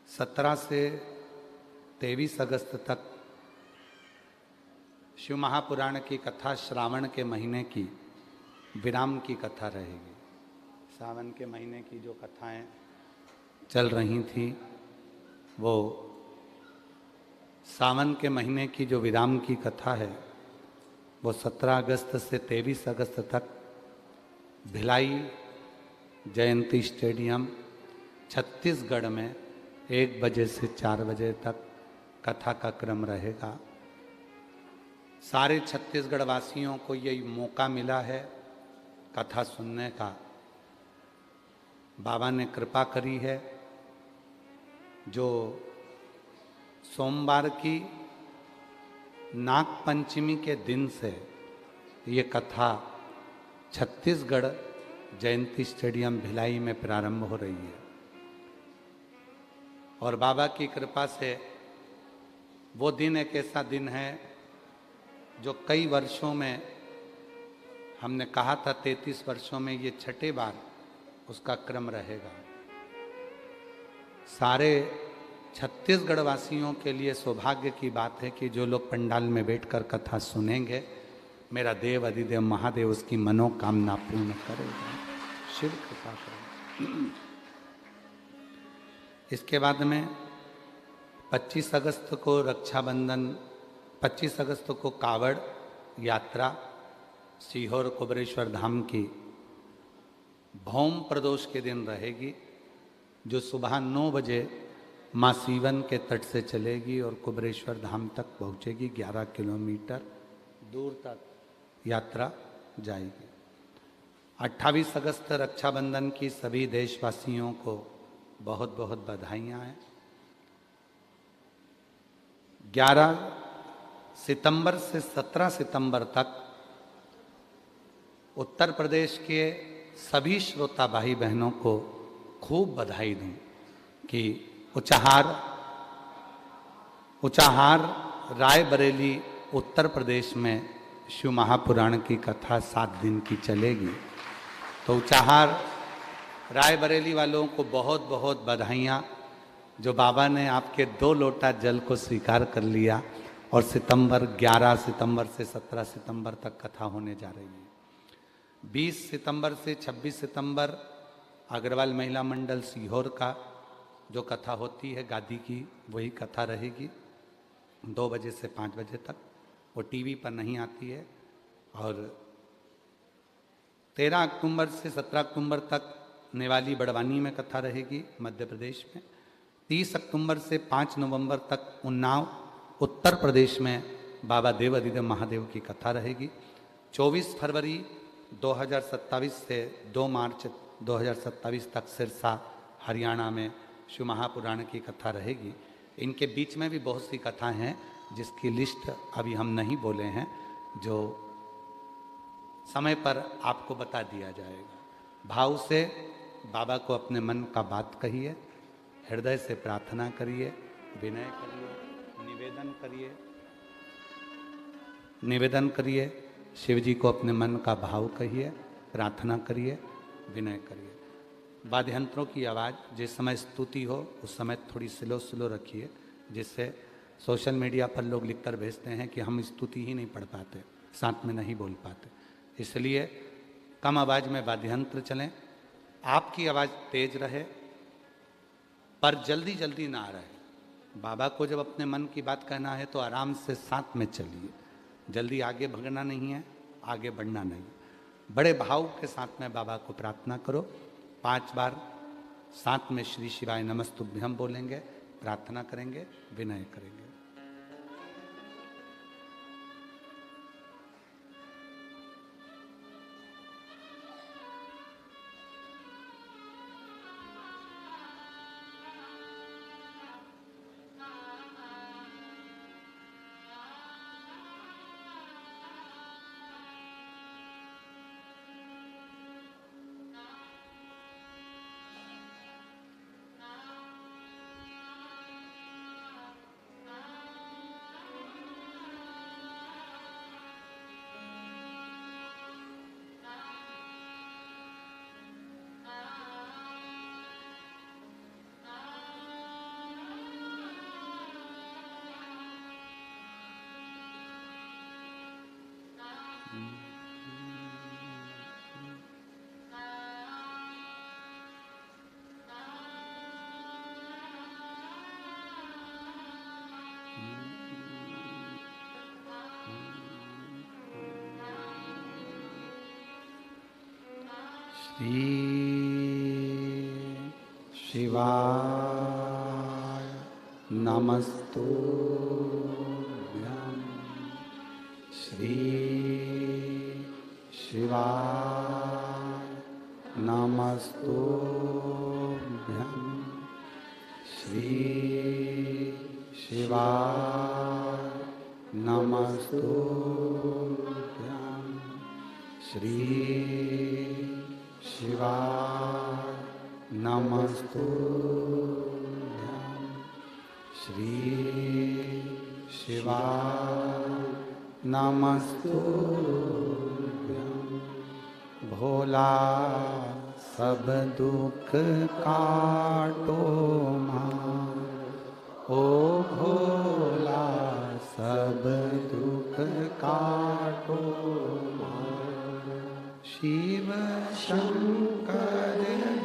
17 से 23 अगस्त तक शिव महापुराण की कथा श्रावण के महीने की विराम की कथा रहेगी। सावन के महीने की जो कथाएं चल रही थी वो सावन के महीने की जो विराम की कथा है वो 17 अगस्त से 23 अगस्त तक भिलाई जयंती स्टेडियम छत्तीसगढ़ में 1 बजे से 4 बजे तक कथा का क्रम रहेगा। सारे छत्तीसगढ़ वासियों को यही मौका मिला है कथा सुनने का। बाबा ने कृपा करी है। जो सोमवार की नाग पंचमी के दिन से ये कथा छत्तीसगढ़ जयंती स्टेडियम भिलाई में प्रारंभ हो रही है और बाबा की कृपा से वो दिन एक ऐसा दिन है जो कई वर्षों में, हमने कहा था 33 वर्षों में ये 6ठे बार उसका क्रम रहेगा। सारे छत्तीसगढ़ वासियों के लिए सौभाग्य की बात है कि जो लोग पंडाल में बैठकर कथा सुनेंगे, मेरा देव अधिदेव महादेव उसकी मनोकामना पूर्ण करेगा, शिव कृपा करेगा। इसके बाद में 25 अगस्त को रक्षाबंधन, 25 अगस्त को कावड़ यात्रा सीहोर कुबरेश्वर धाम की भौम प्रदोष के दिन रहेगी, जो सुबह 9 बजे माँ सीवन के तट से चलेगी और कुबरेश्वर धाम तक पहुँचेगी। 11 किलोमीटर दूर तक यात्रा जाएगी। 28 अगस्त रक्षाबंधन की सभी देशवासियों को बहुत बहुत बधाइयाँ हैं। 11 सितंबर से 17 सितंबर तक उत्तर प्रदेश के सभी श्रोता भाई बहनों को खूब बधाई दूं कि उचाहार रायबरेली उत्तर प्रदेश में शिव महापुराण की कथा 7 दिन की चलेगी। तो उचाहार रायबरेली वालों को बहुत बहुत बधाइयाँ, जो बाबा ने आपके 2 लोटा जल को स्वीकार कर लिया और 11 सितंबर से 17 सितंबर तक कथा होने जा रही है। 20 सितंबर से 26 सितंबर अग्रवाल महिला मंडल सीहोर का जो कथा होती है गादी की, वही कथा रहेगी 2 बजे से 5 बजे तक। वो टीवी पर नहीं आती है। और 13 अक्टूबर से 17 अक्टूबर तक नेवाली बड़वानी में कथा रहेगी मध्य प्रदेश में। 30 अक्टूबर से 5 नवंबर तक उन्नाव उत्तर प्रदेश में बाबा देव अधिदेव महादेव की कथा रहेगी। 24 फरवरी 2027 से 2 मार्च 2027 तक सिरसा हरियाणा में शिव महापुराण की कथा रहेगी। इनके बीच में भी बहुत सी कथाएं हैं जिसकी लिस्ट अभी हम नहीं बोले हैं, जो समय पर आपको बता दिया जाएगा। भाव से बाबा को अपने मन का बात कहिए, हृदय से प्रार्थना करिए, विनय करिए, निवेदन करिए, शिव जी को अपने मन का भाव कहिए, प्रार्थना करिए, विनय करिए। वाद्य यंत्रों की आवाज़ जिस समय स्तुति हो उस समय थोड़ी स्लो रखिए, जिससे सोशल मीडिया पर लोग लिखकर भेजते हैं कि हम स्तुति ही नहीं पढ़ पाते, साथ में नहीं बोल पाते। इसलिए कम आवाज़ में वाद्य यंत्र चलें, आपकी आवाज़ तेज रहे पर जल्दी ना रहे। बाबा को जब अपने मन की बात कहना है तो आराम से साथ में चलिए, जल्दी आगे भगना नहीं है, आगे बढ़ना नहीं। बड़े भाव के साथ में बाबा को प्रार्थना करो। 5 बार साथ में श्री शिवाय नमस्तुभ्यम बोलेंगे, प्रार्थना करेंगे, विनय करेंगे। श्री शिवाय नमस्तुभ्यं। श्री शिवाय नमस्तुभ्यं। श्री शिवाय नमस्तुभ्यं। श्री शिवाय नमस्तुभ्यं। श्री शिवाय नमस्तुभ्यं। भोला सब दुख काटो मां, ओ भोला सब दुख काटो मां। शिव शंकर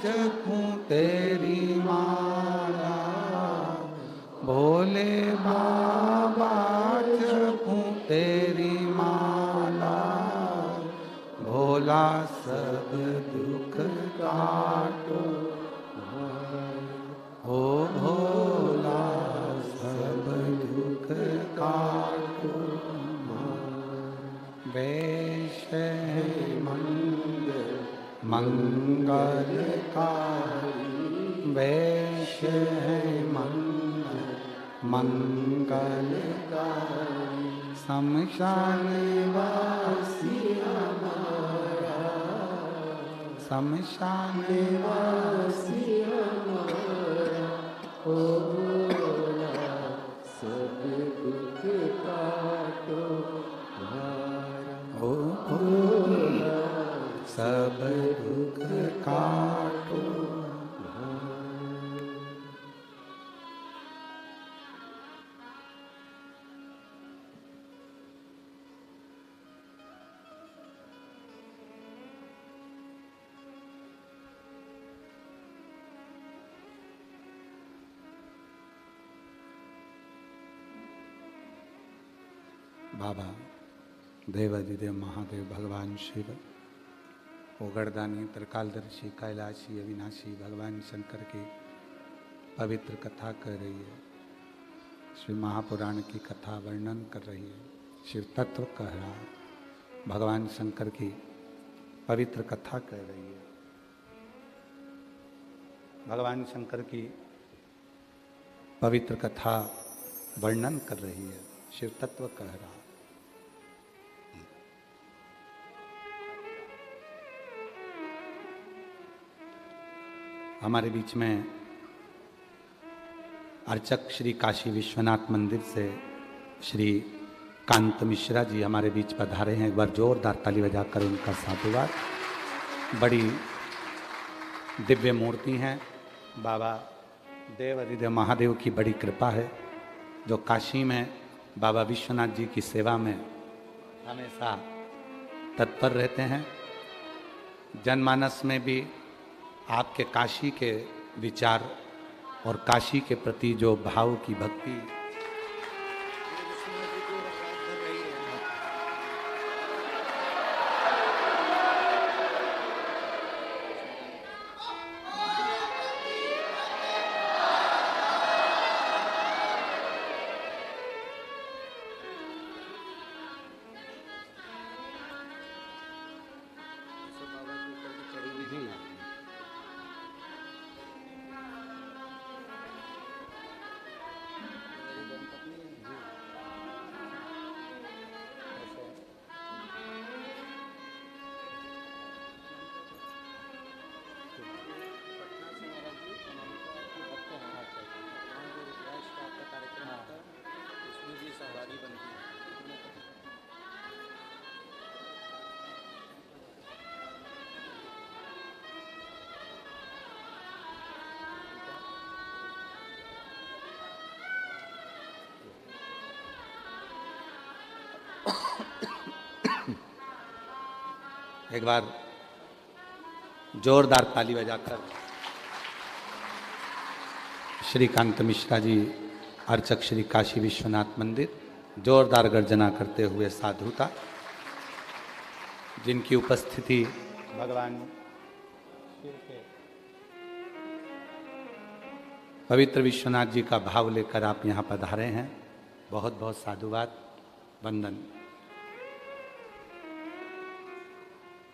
जपूं तेरी माला, भोले बाबा जपूं तेरी माला। भोला सब दुख काटो, ओ भोला सब दुख काटो। वैश्य मंगलकारी, वैश्य है मंगलकारी। शमशान वासी हमारा शमशान निवासी हमारा ओ भोला, सब दुख काटो भारा। ओ भोला सब दुख काटो। बाबा देवाधिदेव महादेव भगवान शिव, ओगरदानी त्रिकालदर्शी कैलाशी अविनाशी भगवान शंकर की पवित्र कथा कर रही है। श्री महापुराण की कथा वर्णन कर रही है। शिव तत्व कह रहा है, भगवान शंकर की पवित्र कथा कर रही है। भगवान शंकर की पवित्र कथा वर्णन कर रही है। शिव तत्व कह रहा है। हमारे बीच में अर्चक श्री काशी विश्वनाथ मंदिर से श्री कांत मिश्रा जी हमारे बीच पधारे हैं। एक बार जोरदार ताली बजाकर उनका साधुवाद। बड़ी दिव्य मूर्ति हैं। बाबा देवाधिदेव महादेव की बड़ी कृपा है, जो काशी में बाबा विश्वनाथ जी की सेवा में हमेशा तत्पर रहते हैं। जनमानस में भी आपके काशी के विचार और काशी के प्रति जो भाव की भक्ति एक बार जोरदार ताली बजाकर श्री कांत मिश्रा जी अर्चक श्री काशी विश्वनाथ मंदिर जोरदार गर्जना करते हुए साधुता, जिनकी उपस्थिति भगवान शिव के पवित्र विश्वनाथ जी का भाव लेकर आप यहाँ पधारे हैं। बहुत बहुत साधुवाद, वंदन।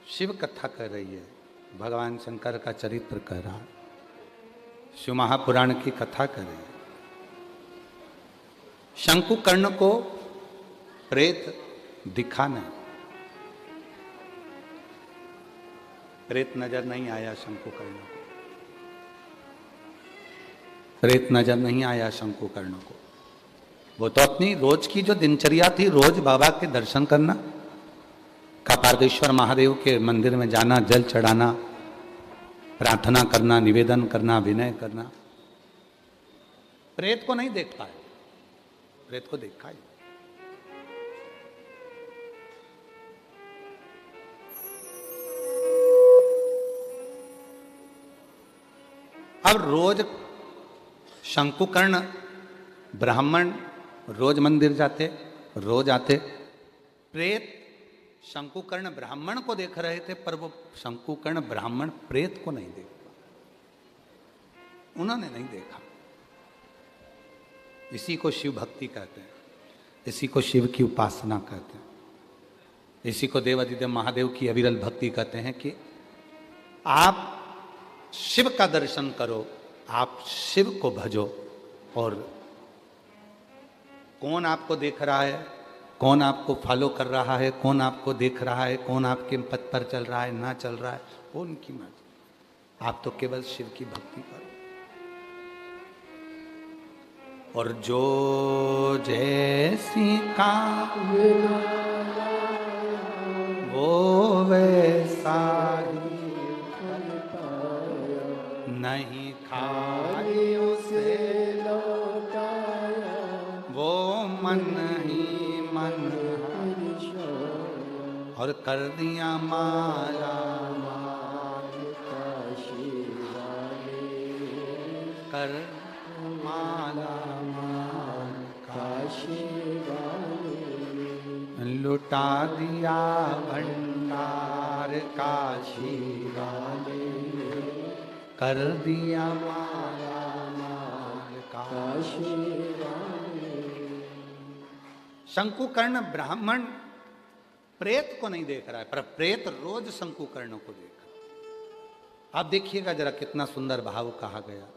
शिव कथा कर रही है, भगवान शंकर का चरित्र कह रहा है, शिव महापुराण की कथा कर रही है। शंकुकर्ण को प्रेत दिखा नहीं, प्रेत नजर नहीं आया शंकुकर्ण को, प्रेत नजर नहीं आया शंकुकर्ण को। वो तो अपनी रोज की जो दिनचर्या थी, रोज बाबा के दर्शन करना, कपार्देश्वर महादेव के मंदिर में जाना, जल चढ़ाना, प्रार्थना करना, निवेदन करना, विनय करना। प्रेत को नहीं देख पाए, प्रेत को देखा ही। अब रोज शंकुकर्ण ब्राह्मण रोज मंदिर जाते, रोज आते। प्रेत शंकुकर्ण ब्राह्मण को देख रहे थे, पर वो शंकुकर्ण ब्राह्मण प्रेत को नहीं देख पा, उन्होंने नहीं देखा। इसी को शिव भक्ति कहते हैं, इसी को शिव की उपासना कहते हैं, इसी को देवाधिदेव महादेव की अविरल भक्ति कहते हैं कि आप शिव का दर्शन करो, आप शिव को भजो। और कौन आपको देख रहा है, कौन आपको फॉलो कर रहा है, कौन आपको देख रहा है, कौन आपके पथ पर चल रहा है, ना चल रहा है, वो उनकी मर्जी। आप तो केवल शिव की भक्ति करो। और जो जैसी का वो वैसा ही नहीं खाई उसे वो मन ही मन और कर दिया माला कर माला लुटा दिया भंडार काशी वाले कर दिया माला माल काशी वाले। शंकुकर्ण ब्राह्मण प्रेत को नहीं देख रहा है, पर प्रेत रोज शंकुकर्ण को देख रहा है। आप देखिएगा जरा कितना सुंदर भाव कहा गया।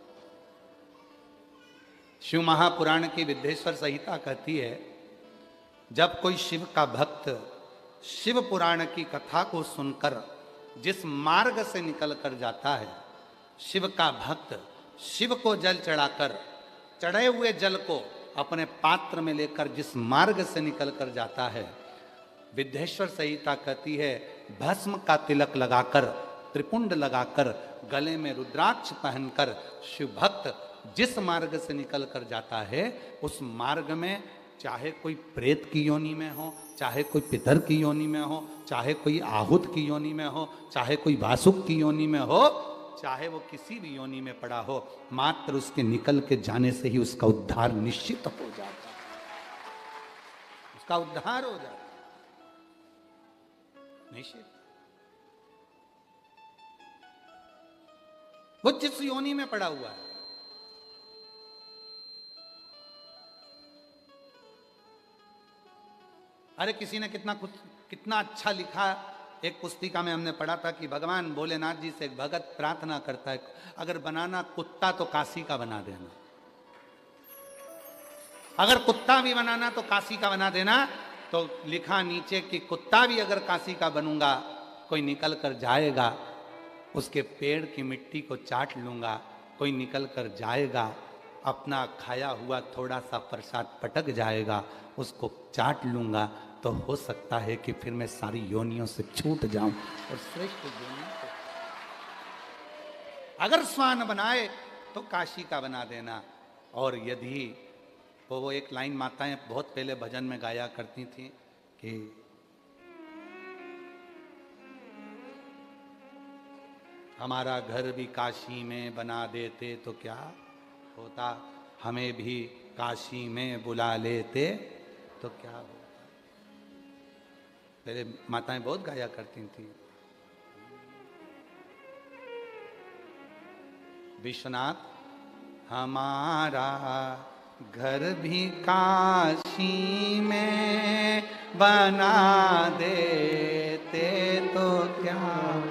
शिव महापुराण की विद्येश्वर संहिता कहती है, जब कोई शिव का भक्त शिव पुराण की कथा को सुनकर जिस मार्ग से निकल कर जाता है, शिव का भक्त शिव को जल चढ़ाकर चढ़े हुए जल को अपने पात्र में लेकर जिस मार्ग से निकल कर जाता है, विद्येश्वर संहिता कहती है भस्म का तिलक लगाकर, त्रिपुंड लगाकर, गले में रुद्राक्ष पहनकर शिव भक्त जिस मार्ग से निकल कर जाता है, उस मार्ग में चाहे कोई प्रेत की योनि में हो, चाहे कोई पितर की योनि में हो, चाहे कोई आहूत की योनि में हो, चाहे कोई वासुक की योनि में हो, चाहे वो किसी भी योनि में पड़ा हो, मात्र उसके निकल के जाने से ही उसका उद्धार निश्चित हो जाता है। उसका उद्धार हो जाता है निश्चित। वो जिस योनि में पड़ा हुआ है, अरे किसी ने कितना अच्छा लिखा। एक पुस्तिका में हमने पढ़ा था कि भगवान भोलेनाथ जी से एक भगत प्रार्थना करता है, अगर बनाना कुत्ता तो काशी का बना देना, अगर कुत्ता भी बनाना तो काशी का बना देना। तो लिखा नीचे कि कुत्ता भी अगर काशी का बनूंगा, कोई निकल कर जाएगा, उसके पेड़ की मिट्टी को चाट लूंगा, कोई निकल कर जाएगा, अपना खाया हुआ थोड़ा सा प्रसाद पटक जाएगा, उसको चाट लूंगा, तो हो सकता है कि फिर मैं सारी योनियों से छूट जाऊं और श्रेष्ठ योनियों को। अगर स्वान बनाए तो काशी का बना देना। और यदि वो एक लाइन माताएं बहुत पहले भजन में गाया करती थी कि हमारा घर भी काशी में बना देते तो क्या होता, हमें भी काशी में बुला लेते तो क्या होता। पहले माताएं बहुत गाया करती थी। विश्वनाथ हमारा घर भी काशी में बना देते तो क्या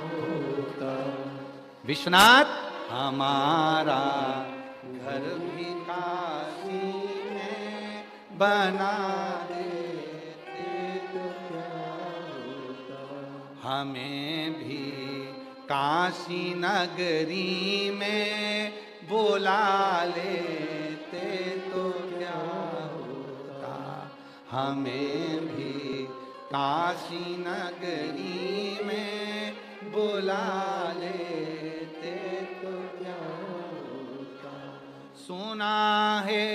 होता। विश्वनाथ हमारा घर भी काशी में बना देते तो क्या होता। हमें भी काशी नगरी में बुला लेते तो क्या होता। हमें भी काशी नगरी में बुला लेते तो क्या होता। सुना है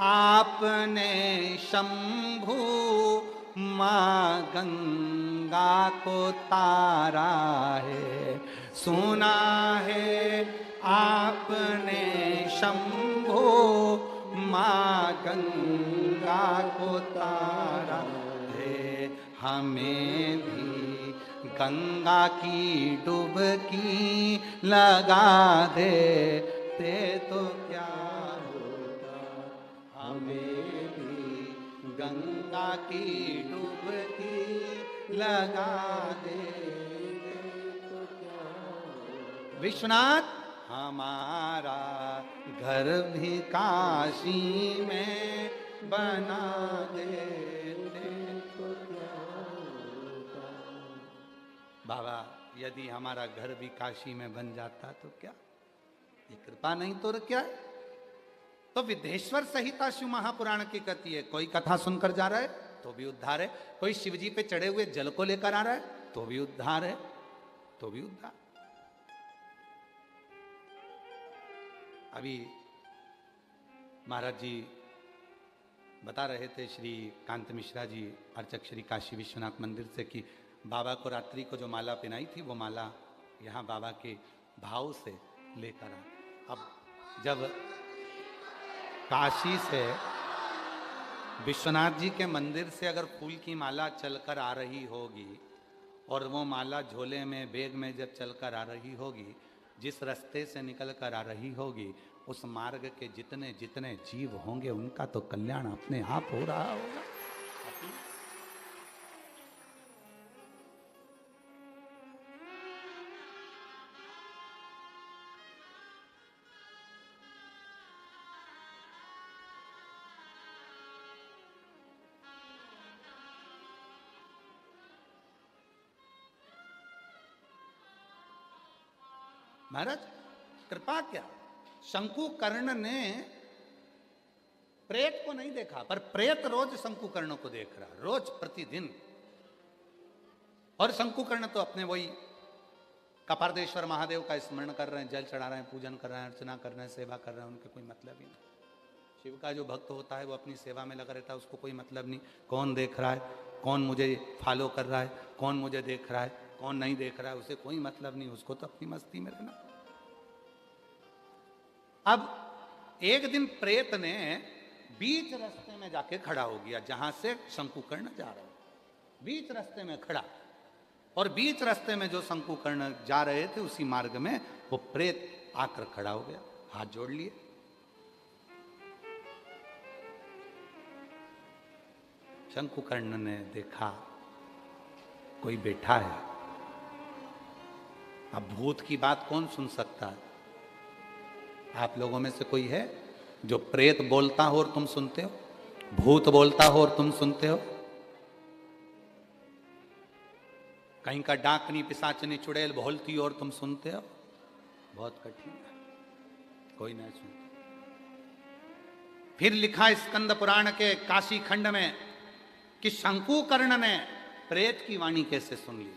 आपने शंभू माँ गंगा को तारा है। सुना है आपने शंभो माँ गंगा को तारा है। हमें भी गंगा की डुबकी लगा देते तो क्या होता। हमें भी गंगा की डुबकी लगा देते तो क्या होता। विश्वनाथ हमारा घर भी काशी में बना देते बाबा यदि हमारा घर भी काशी में बन जाता तो क्या, ये कृपा नहीं तो क्या है। तो विदेश्वर संहिता शिव महापुराण की कहती है, कोई कथा सुनकर जा रहा है तो भी उद्धार है, कोई शिवजी पे चढ़े हुए जल को लेकर आ रहा है तो भी उद्धार है, तो भी उद्धार। अभी महाराज जी बता रहे थे, श्री कांत मिश्रा जी अर्चक श्री काशी विश्वनाथ मंदिर से, कि बाबा को रात्रि को जो माला पहनाई थी वो माला यहाँ बाबा के भाव से लेकर आ। अब जब काशी से विश्वनाथ जी के मंदिर से अगर फूल की माला चलकर आ रही होगी और वो माला झोले में बैग में जब चलकर आ रही होगी, जिस रास्ते से निकल कर आ रही होगी, उस मार्ग के जितने जितने जीव होंगे उनका तो कल्याण अपने आप हो रहा होगा। महाराज कृपा क्या, शंकुकर्ण ने प्रेत को नहीं देखा, पर प्रेत रोज शंकुकर्ण को देख रहा, रोज प्रतिदिन। और शंकुकर्ण तो अपने वही कपारदेश्वर महादेव का स्मरण कर रहे हैं, जल चढ़ा रहे हैं, पूजन कर रहे हैं, अर्चना कर रहे हैं, सेवा कर रहे हैं, उनके कोई मतलब ही नहीं। शिव का जो भक्त होता है वो अपनी सेवा में लगा रहता है, उसको कोई मतलब नहीं कौन देख रहा है, कौन मुझे फॉलो कर रहा है, कौन मुझे देख रहा है, कौन नहीं देख रहा है, उसे कोई मतलब नहीं, उसको तो अपनी मस्ती में रहना। अब एक दिन प्रेत ने बीच रास्ते में जाके खड़ा हो गया, जहां से शंकुकर्ण जा रहा है, बीच रास्ते में खड़ा, और बीच रास्ते में जो शंकुकर्ण जा रहे थे उसी मार्ग में वो प्रेत आकर खड़ा हो गया, हाथ जोड़ लिए। शंकुकर्ण ने देखा कोई बैठा है। अब भूत की बात कौन सुन सकता है? आप लोगों में से कोई है जो प्रेत बोलता हो और तुम सुनते हो, भूत बोलता हो और तुम सुनते हो? कहीं का डाकनी पिशाचनी चुड़ैल बोलती हो और तुम सुनते हो? बहुत कठिन है, कोई नहीं सुनता। फिर लिखा स्कंद पुराण के काशी खंड में कि शंकुकर्ण ने प्रेत की वाणी कैसे सुन ली।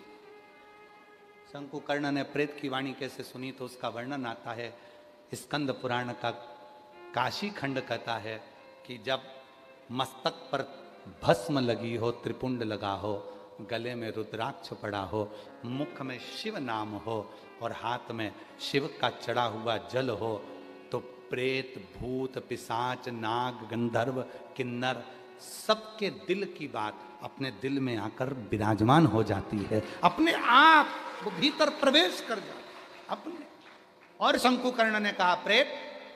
शंकुकर्ण ने प्रेत की वाणी कैसे सुनी, तो उसका वर्णन आता है स्कंद पुराण का। काशी खंड कहता है कि जब मस्तक पर भस्म लगी हो, त्रिपुंड लगा हो, गले में रुद्राक्ष पड़ा हो, मुख में शिव नाम हो और हाथ में शिव का चढ़ा हुआ जल हो, तो प्रेत, भूत, पिशाच, नाग, गंधर्व, किन्नर सबके दिल की बात अपने दिल में आकर विराजमान हो जाती है, अपने आप वो भीतर प्रवेश कर जाती अपने। और शंकुकर्ण ने कहा, प्रेत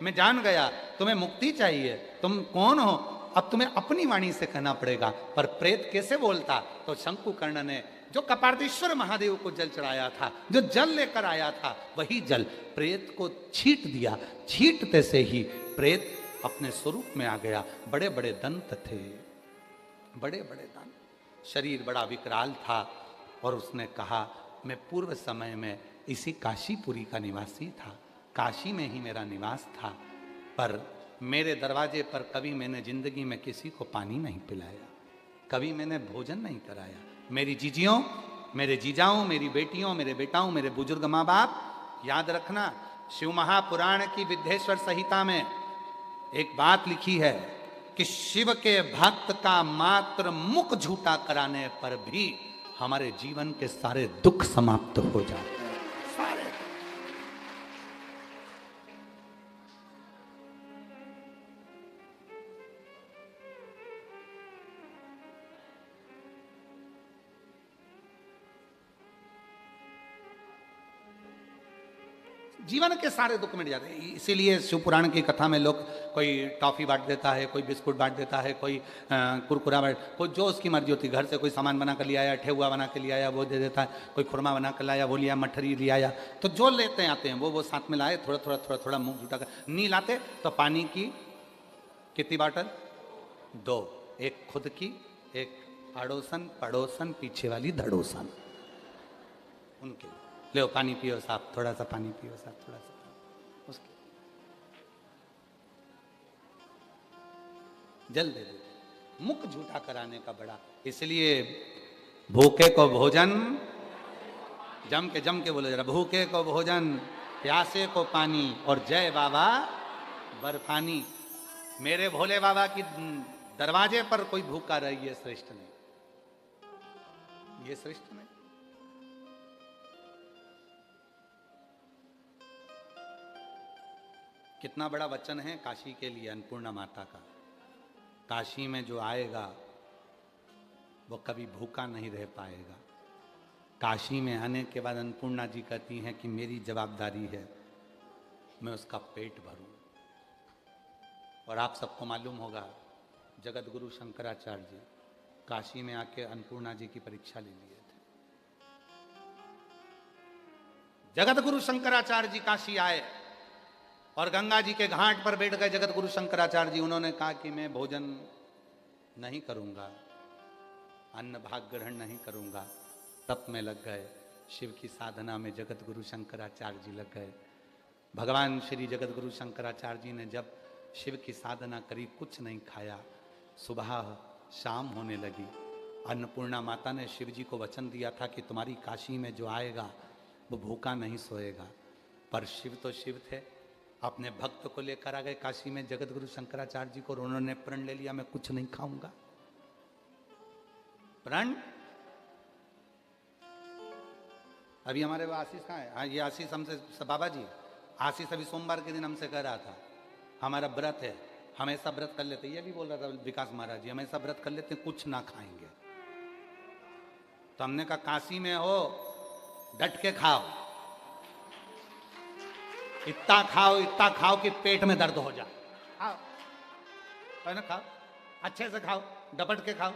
मैं जान गया तुम्हें मुक्ति चाहिए, तुम कौन हो, अब तुम्हें अपनी वाणी से कहना पड़ेगा। पर प्रेत कैसे बोलता? तो शंकुकर्ण ने जो कपारदेश्वर महादेव को जल चढ़ाया था, जो जल लेकर आया था, वही जल प्रेत को छीट दिया। छीटते से ही प्रेत अपने स्वरूप में आ गया। बड़े बड़े दंत थे, बड़े बड़े दंत, शरीर बड़ा विकराल था। और उसने कहा, मैं पूर्व समय में इसी काशीपुरी का निवासी था, काशी में ही मेरा निवास था, पर मेरे दरवाजे पर कभी मैंने जिंदगी में किसी को पानी नहीं पिलाया, कभी मैंने भोजन नहीं कराया। मेरी जीजियों, मेरे जीजाओं, मेरी बेटियों, मेरे बेटाओं, मेरे बुजुर्ग माँ बाप, याद रखना, शिव महापुराण की विद्येश्वर संहिता में एक बात लिखी है कि शिव के भक्त का मात्र मुख झूठा कराने पर भी हमारे जीवन के सारे दुख समाप्त हो जाते हैं, सारे। जीवन के सारे दुख मिट जाते हैं। इसीलिए शिव पुराण की कथा में लोग, कोई टॉफी बांट देता है, कोई बिस्कुट बांट देता है, कोई कुरकुरा बांट, कोई जो उसकी मर्जी होती है, घर से कोई सामान बना कर ले आया, ठेहुआ बना के ले आया, वो दे देता है, कोई खुरमा बना कर लाया, वो लिया, मठरी ले आया, तो जो लेते आते हैं वो साथ में लाए, थोड़ा थोड़ा थोड़ा थोड़ा मुंह झूठा कर। नहीं लाते तो पानी की कितनी बाटल? 2, एक खुद की, एक अड़ोसन पड़ोसन पीछे वाली धड़ोसन। उनके लिए। ले पानी पियो साहब, थोड़ा सा पानी पियो साहब, थोड़ा सा पानी। उसके जल दे देते, मुख झूठा कराने का बड़ा। इसलिए भूखे को भोजन, जम के बोलो जरा, भूखे को भोजन, प्यासे को पानी, और जय बाबा बर्फानी। मेरे भोले बाबा की दरवाजे पर कोई भूखा रहे, ये श्रेष्ठ नहीं, ये श्रेष्ठ नहीं। कितना बड़ा वचन है काशी के लिए अन्नपूर्णा माता का। काशी में जो आएगा वो कभी भूखा नहीं रह पाएगा। काशी में आने के बाद अन्नपूर्णा जी कहती हैं कि मेरी जवाबदारी है मैं उसका पेट भरूं। और आप सबको मालूम होगा जगत गुरु शंकराचार्य जी काशी में आके अन्नपूर्णा जी की परीक्षा ले लिए थे। जगत गुरु शंकराचार्य जी काशी आए और गंगा जी के घाट पर बैठ गए जगत गुरु शंकराचार्य जी। उन्होंने कहा कि मैं भोजन नहीं करूंगा, अन्न भाग ग्रहण नहीं करूंगा। तप में लग गए, शिव की साधना में जगत गुरु शंकराचार्य जी लग गए। भगवान श्री जगत गुरु शंकराचार्य जी ने जब शिव की साधना करी, कुछ नहीं खाया। सुबह शाम होने लगी। अन्नपूर्णा माता ने शिव जी को वचन दिया था कि तुम्हारी काशी में जो आएगा वो भूखा नहीं सोएगा। पर शिव तो शिव थे, अपने भक्त को लेकर आ गए काशी में जगत गुरु शंकराचार्य जी को, और उन्होंने प्रण ले लिया मैं कुछ नहीं खाऊंगा। प्रण। अभी हमारे वो आशीष कहाँ है? हाँ, ये आशीष हमसे, बाबा जी आशीष अभी सोमवार के दिन हमसे कह रहा था हमारा व्रत है, हमेशा व्रत कर लेते। ये भी बोल रहा था विकास महाराज जी, हमेशा व्रत कर लेते, कुछ ना खाएंगे। तो हमने कहा काशी में हो डट के खाओ, इतना खाओ कि पेट में दर्द हो जाए। खाओ, है ना, खाओ, अच्छे से खाओ, डपट के खाओ।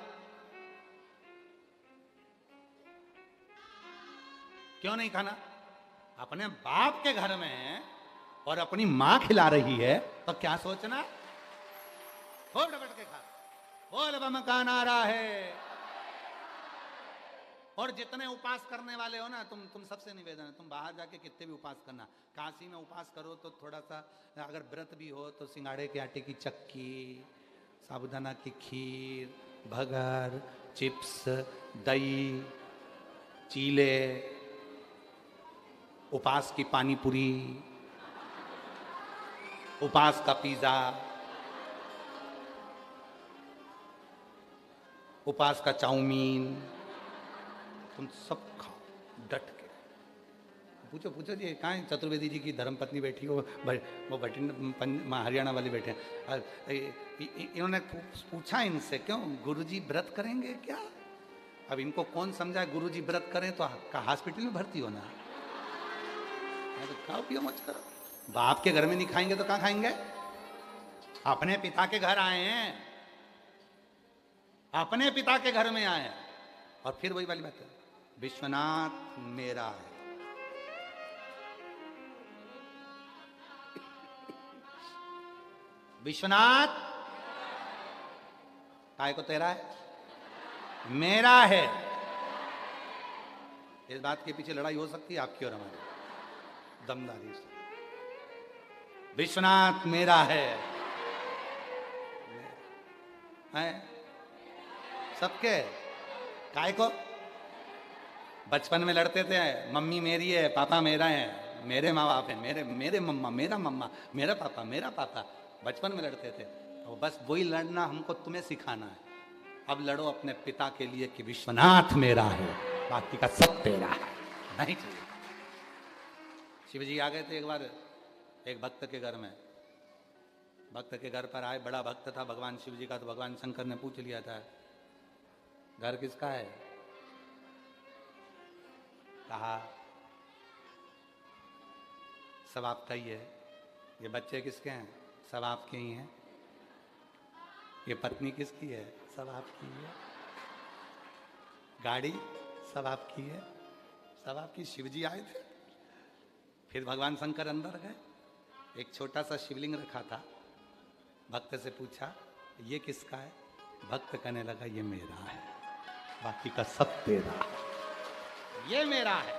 क्यों नहीं खाना? अपने बाप के घर में और अपनी मां खिला रही है तो क्या सोचना। खूब डपट के खा, बोल बम का नारा है। और जितने उपास करने वाले हो ना, तुम सबसे निवेदन है, तुम बाहर जाके कितने भी उपास करना, काशी में उपास करो तो थोड़ा सा, अगर व्रत भी हो तो सिंगाड़े के आटे की चक्की, साबूदाना की खीर, भगर, चिप्स, दही, चीले, उपास की पानी पूरी, उपास का पिज्जा, उपास का चाउमीन, तुम सब खाओ डट के। पूछो जी कहाँ है चतुर्वेदी जी की धर्मपत्नी बैठी हो, वो हरियाणा वाली बैठे हैं। इन्होंने पूछा इनसे क्यों गुरुजी व्रत करेंगे क्या? अब इनको कौन समझाए गुरुजी व्रत करें तो हॉस्पिटल में भर्ती होना। तो खाओ पियो मत करो, बाप के घर में नहीं खाएंगे तो कहाँ खाएंगे? अपने पिता के घर आए हैं, अपने पिता के घर में आए। और फिर वही वाली बात है, विश्वनाथ मेरा है। विश्वनाथ काय को तेरा है, मेरा है। इस बात के पीछे लड़ाई हो सकती है आपकी और हमारी, दमदारी से। विश्वनाथ मेरा है सबके। काय को बचपन में लड़ते थे, मम्मी मेरी है पापा मेरा है, मेरे माँ बाप है, मेरे मम्मा, मेरा मम्मा, मेरा पापा। बचपन में लड़ते थे। तो बस वही लड़ना हमको तुम्हें सिखाना है। अब लड़ो अपने पिता के लिए कि विश्वनाथ मेरा है, बाकी का सब तेरा है। नहीं चाहिए। शिव जी आ गए थे एक बार एक भक्त के घर में। भक्त के घर पर आए, बड़ा भक्त था भगवान शिव जी का। तो भगवान शंकर ने पूछ लिया था घर किसका है? कहा सब आपका ही है। ये बच्चे किसके हैं? सब आपके ही हैं। ये पत्नी किसकी है? सब आपकी है। गाड़ी सब आपकी है, सब आपकी। शिव जी आए थे। फिर भगवान शंकर अंदर गए, एक छोटा सा शिवलिंग रखा था। भक्त से पूछा ये किसका है? भक्त कहने लगा ये मेरा है, बाकी का सब तेरा है। ये मेरा है,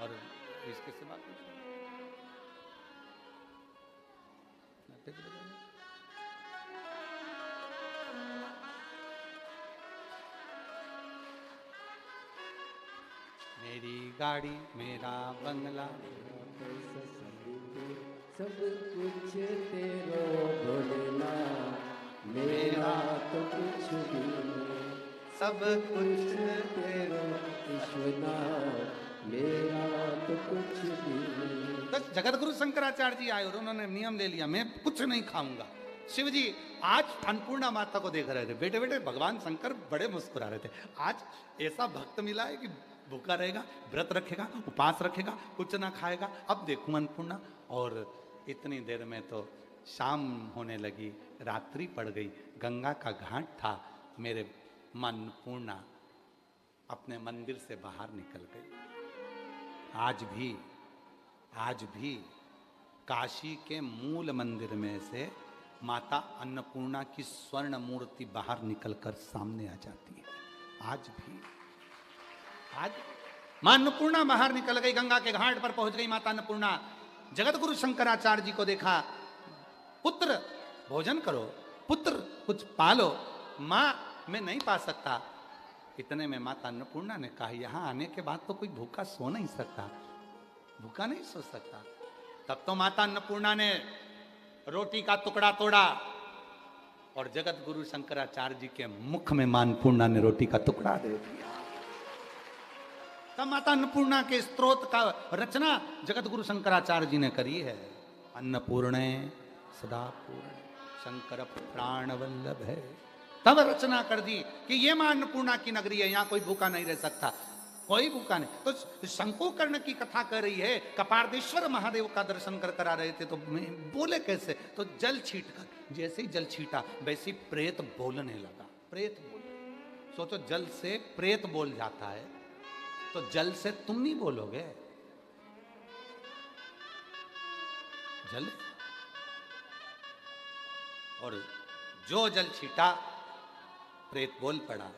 और इसके सिवा कुछ नहीं। मेरी गाड़ी मेरा बंगला सब कुछ तेरो भोलेनाथ, मेरा तो कुछ भी नहीं। सब कुछ तेरो ईश्वरनाथ, मेरा तो कुछ भी नहीं। तो जगत गुरु शंकराचार्य जी आए और उन्होंने नियम ले लिया, मैं कुछ नहीं खाऊंगा। शिव जी आज अन्नपूर्णा माता को देख रहे थे, बेटे बेटे भगवान शंकर बड़े मुस्कुरा रहे थे। आज ऐसा भक्त मिला है कि भूखा रहेगा, व्रत रखेगा, उपवास रखेगा, कुछ ना खाएगा। अब देखूं अन्नपूर्णा। और इतनी देर में तो शाम होने लगी, रात्रि पड़ गई, गंगा का घाट था। मेरे मां अन्नपूर्णा अपने मंदिर से बाहर निकल गई। आज भी काशी के मूल मंदिर में से माता अन्नपूर्णा की स्वर्ण मूर्ति बाहर निकलकर सामने आ जाती है। आज मां अन्नपूर्णा बाहर निकल गई, गंगा के घाट पर पहुंच गई माता अन्नपूर्णा। जगत गुरु शंकराचार्य जी को देखा, पुत्र भोजन करो, पुत्र कुछ पालो। मां मैं नहीं पा सकता। इतने में माता अन्नपूर्णा ने कहा, यहां आने के बाद तो कोई भूखा सो नहीं सकता, भूखा नहीं सो सकता। तब तो माता अन्नपूर्णा ने रोटी का टुकड़ा तोड़ा और जगत गुरु शंकराचार्य जी के मुख में मां अन्नपूर्णा ने रोटी का टुकड़ा दे दिया। तब माता अन्नपूर्णा के स्तोत्र का रचना जगत गुरु शंकराचार्य जी ने करी है। अन्नपूर्णे सदा पूर्ण शंकर प्राण वल्लभ है। तब रचना कर दी कि ये मां अन्नपूर्णा की नगरी है, यहां कोई भूखा नहीं रह सकता, कोई भूखा नहीं। तो शंकुकर्ण की कथा कर रही है, कपार्देश्वर महादेव का दर्शन कर करा रहे थे, तो बोले कैसे? तो जल छीट कर, जैसे ही जल छीटा वैसे ही प्रेत बोलने लगा। प्रेत बोले, सोचो जल से प्रेत बोल जाता है, तो जल से तुम नहीं बोलोगे। जल और जो जल छीटा प्रेत बोल पड़ा।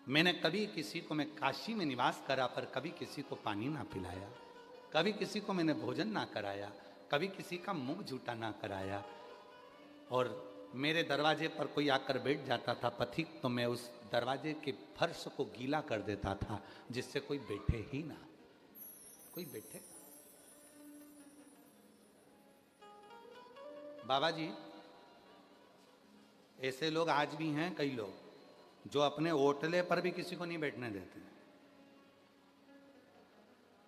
मैंने कभी किसी को, मैं काशी में निवास करा पर कभी किसी को पानी ना पिलाया, कभी किसी को मैंने भोजन ना कराया, कभी किसी का मुंह झूठा ना कराया। और मेरे दरवाजे पर कोई आकर बैठ जाता था पथिक, तो मैं उस दरवाजे के फर्श को गीला कर देता था, जिससे कोई बैठे ही ना, कोई बैठे। बाबा जी ऐसे लोग आज भी हैं, कई लोग जो अपने ओटले पर भी किसी को नहीं बैठने देते।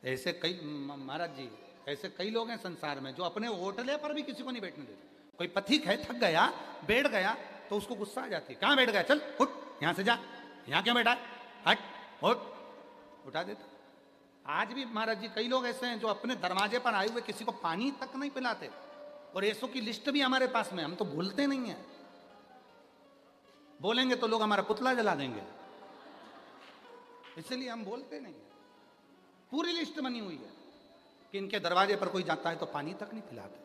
ऐसे कई, महाराज जी ऐसे कई लोग हैं संसार में जो अपने ओटले पर भी किसी को नहीं बैठने देते। कोई पथिक है, थक गया, बैठ गया, तो उसको गुस्सा आ जाती है, कहां बैठ गया, चल उठ यहां से जा, यहां क्यों बैठा है, हट उठ, उठा देता। आज भी महाराज जी कई लोग ऐसे हैं जो अपने दरवाजे पर आए हुए किसी को पानी तक नहीं पिलाते। और ऐसों की लिस्ट भी हमारे पास में, हम तो भूलते नहीं है। बोलेंगे तो लोग हमारा पुतला जला देंगे, इसलिए हम बोलते नहीं है। पूरी लिस्ट बनी हुई है कि इनके दरवाजे पर कोई जाता है तो पानी तक नहीं पिलाते।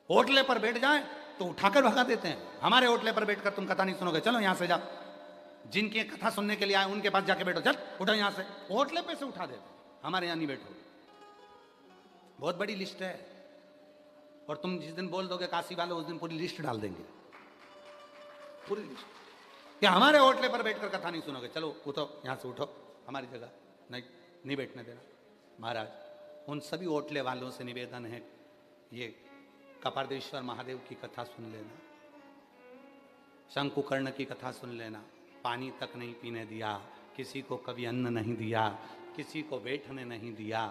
होटले पर बैठ जाए तो उठाकर भगा देते हैं। हमारे होटले पर बैठकर तुम कथा नहीं सुनोगे, चलो यहां से जाओ। जिनकी कथा सुनने के लिए आए उनके पास जाके बैठो, चल उठो यहां से। होटले पे से उठा देते, हमारे यहां नहीं बैठो। बहुत बड़ी लिस्ट है। और तुम जिस दिन बोल दोगे काशी वाले, उस दिन पूरी लिस्ट डाल देंगे, पूरी लिस्ट कि हमारे होटले पर बैठकर कथा नहीं सुनोगे, चलो उठो यहां से, उठो, हमारी जगह नहीं बैठने देना। महाराज उन सभी होटले वालों से निवेदन है, ये कपार्देश्वर महादेव की कथा सुन लेना, शंकुकर्ण की कथा सुन लेना। पानी तक नहीं पीने दिया, किसी को कभी अन्न नहीं दिया, किसी को बैठने नहीं दिया।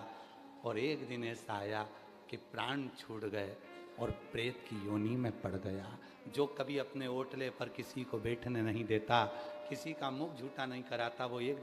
और एक दिन ऐसा आया कि प्राण छूट गए और प्रेत की योनि में पड़ गया। जो कभी अपने ओटले पर किसी को बैठने नहीं देता, किसी का मुख झूठा नहीं कराता, वो एक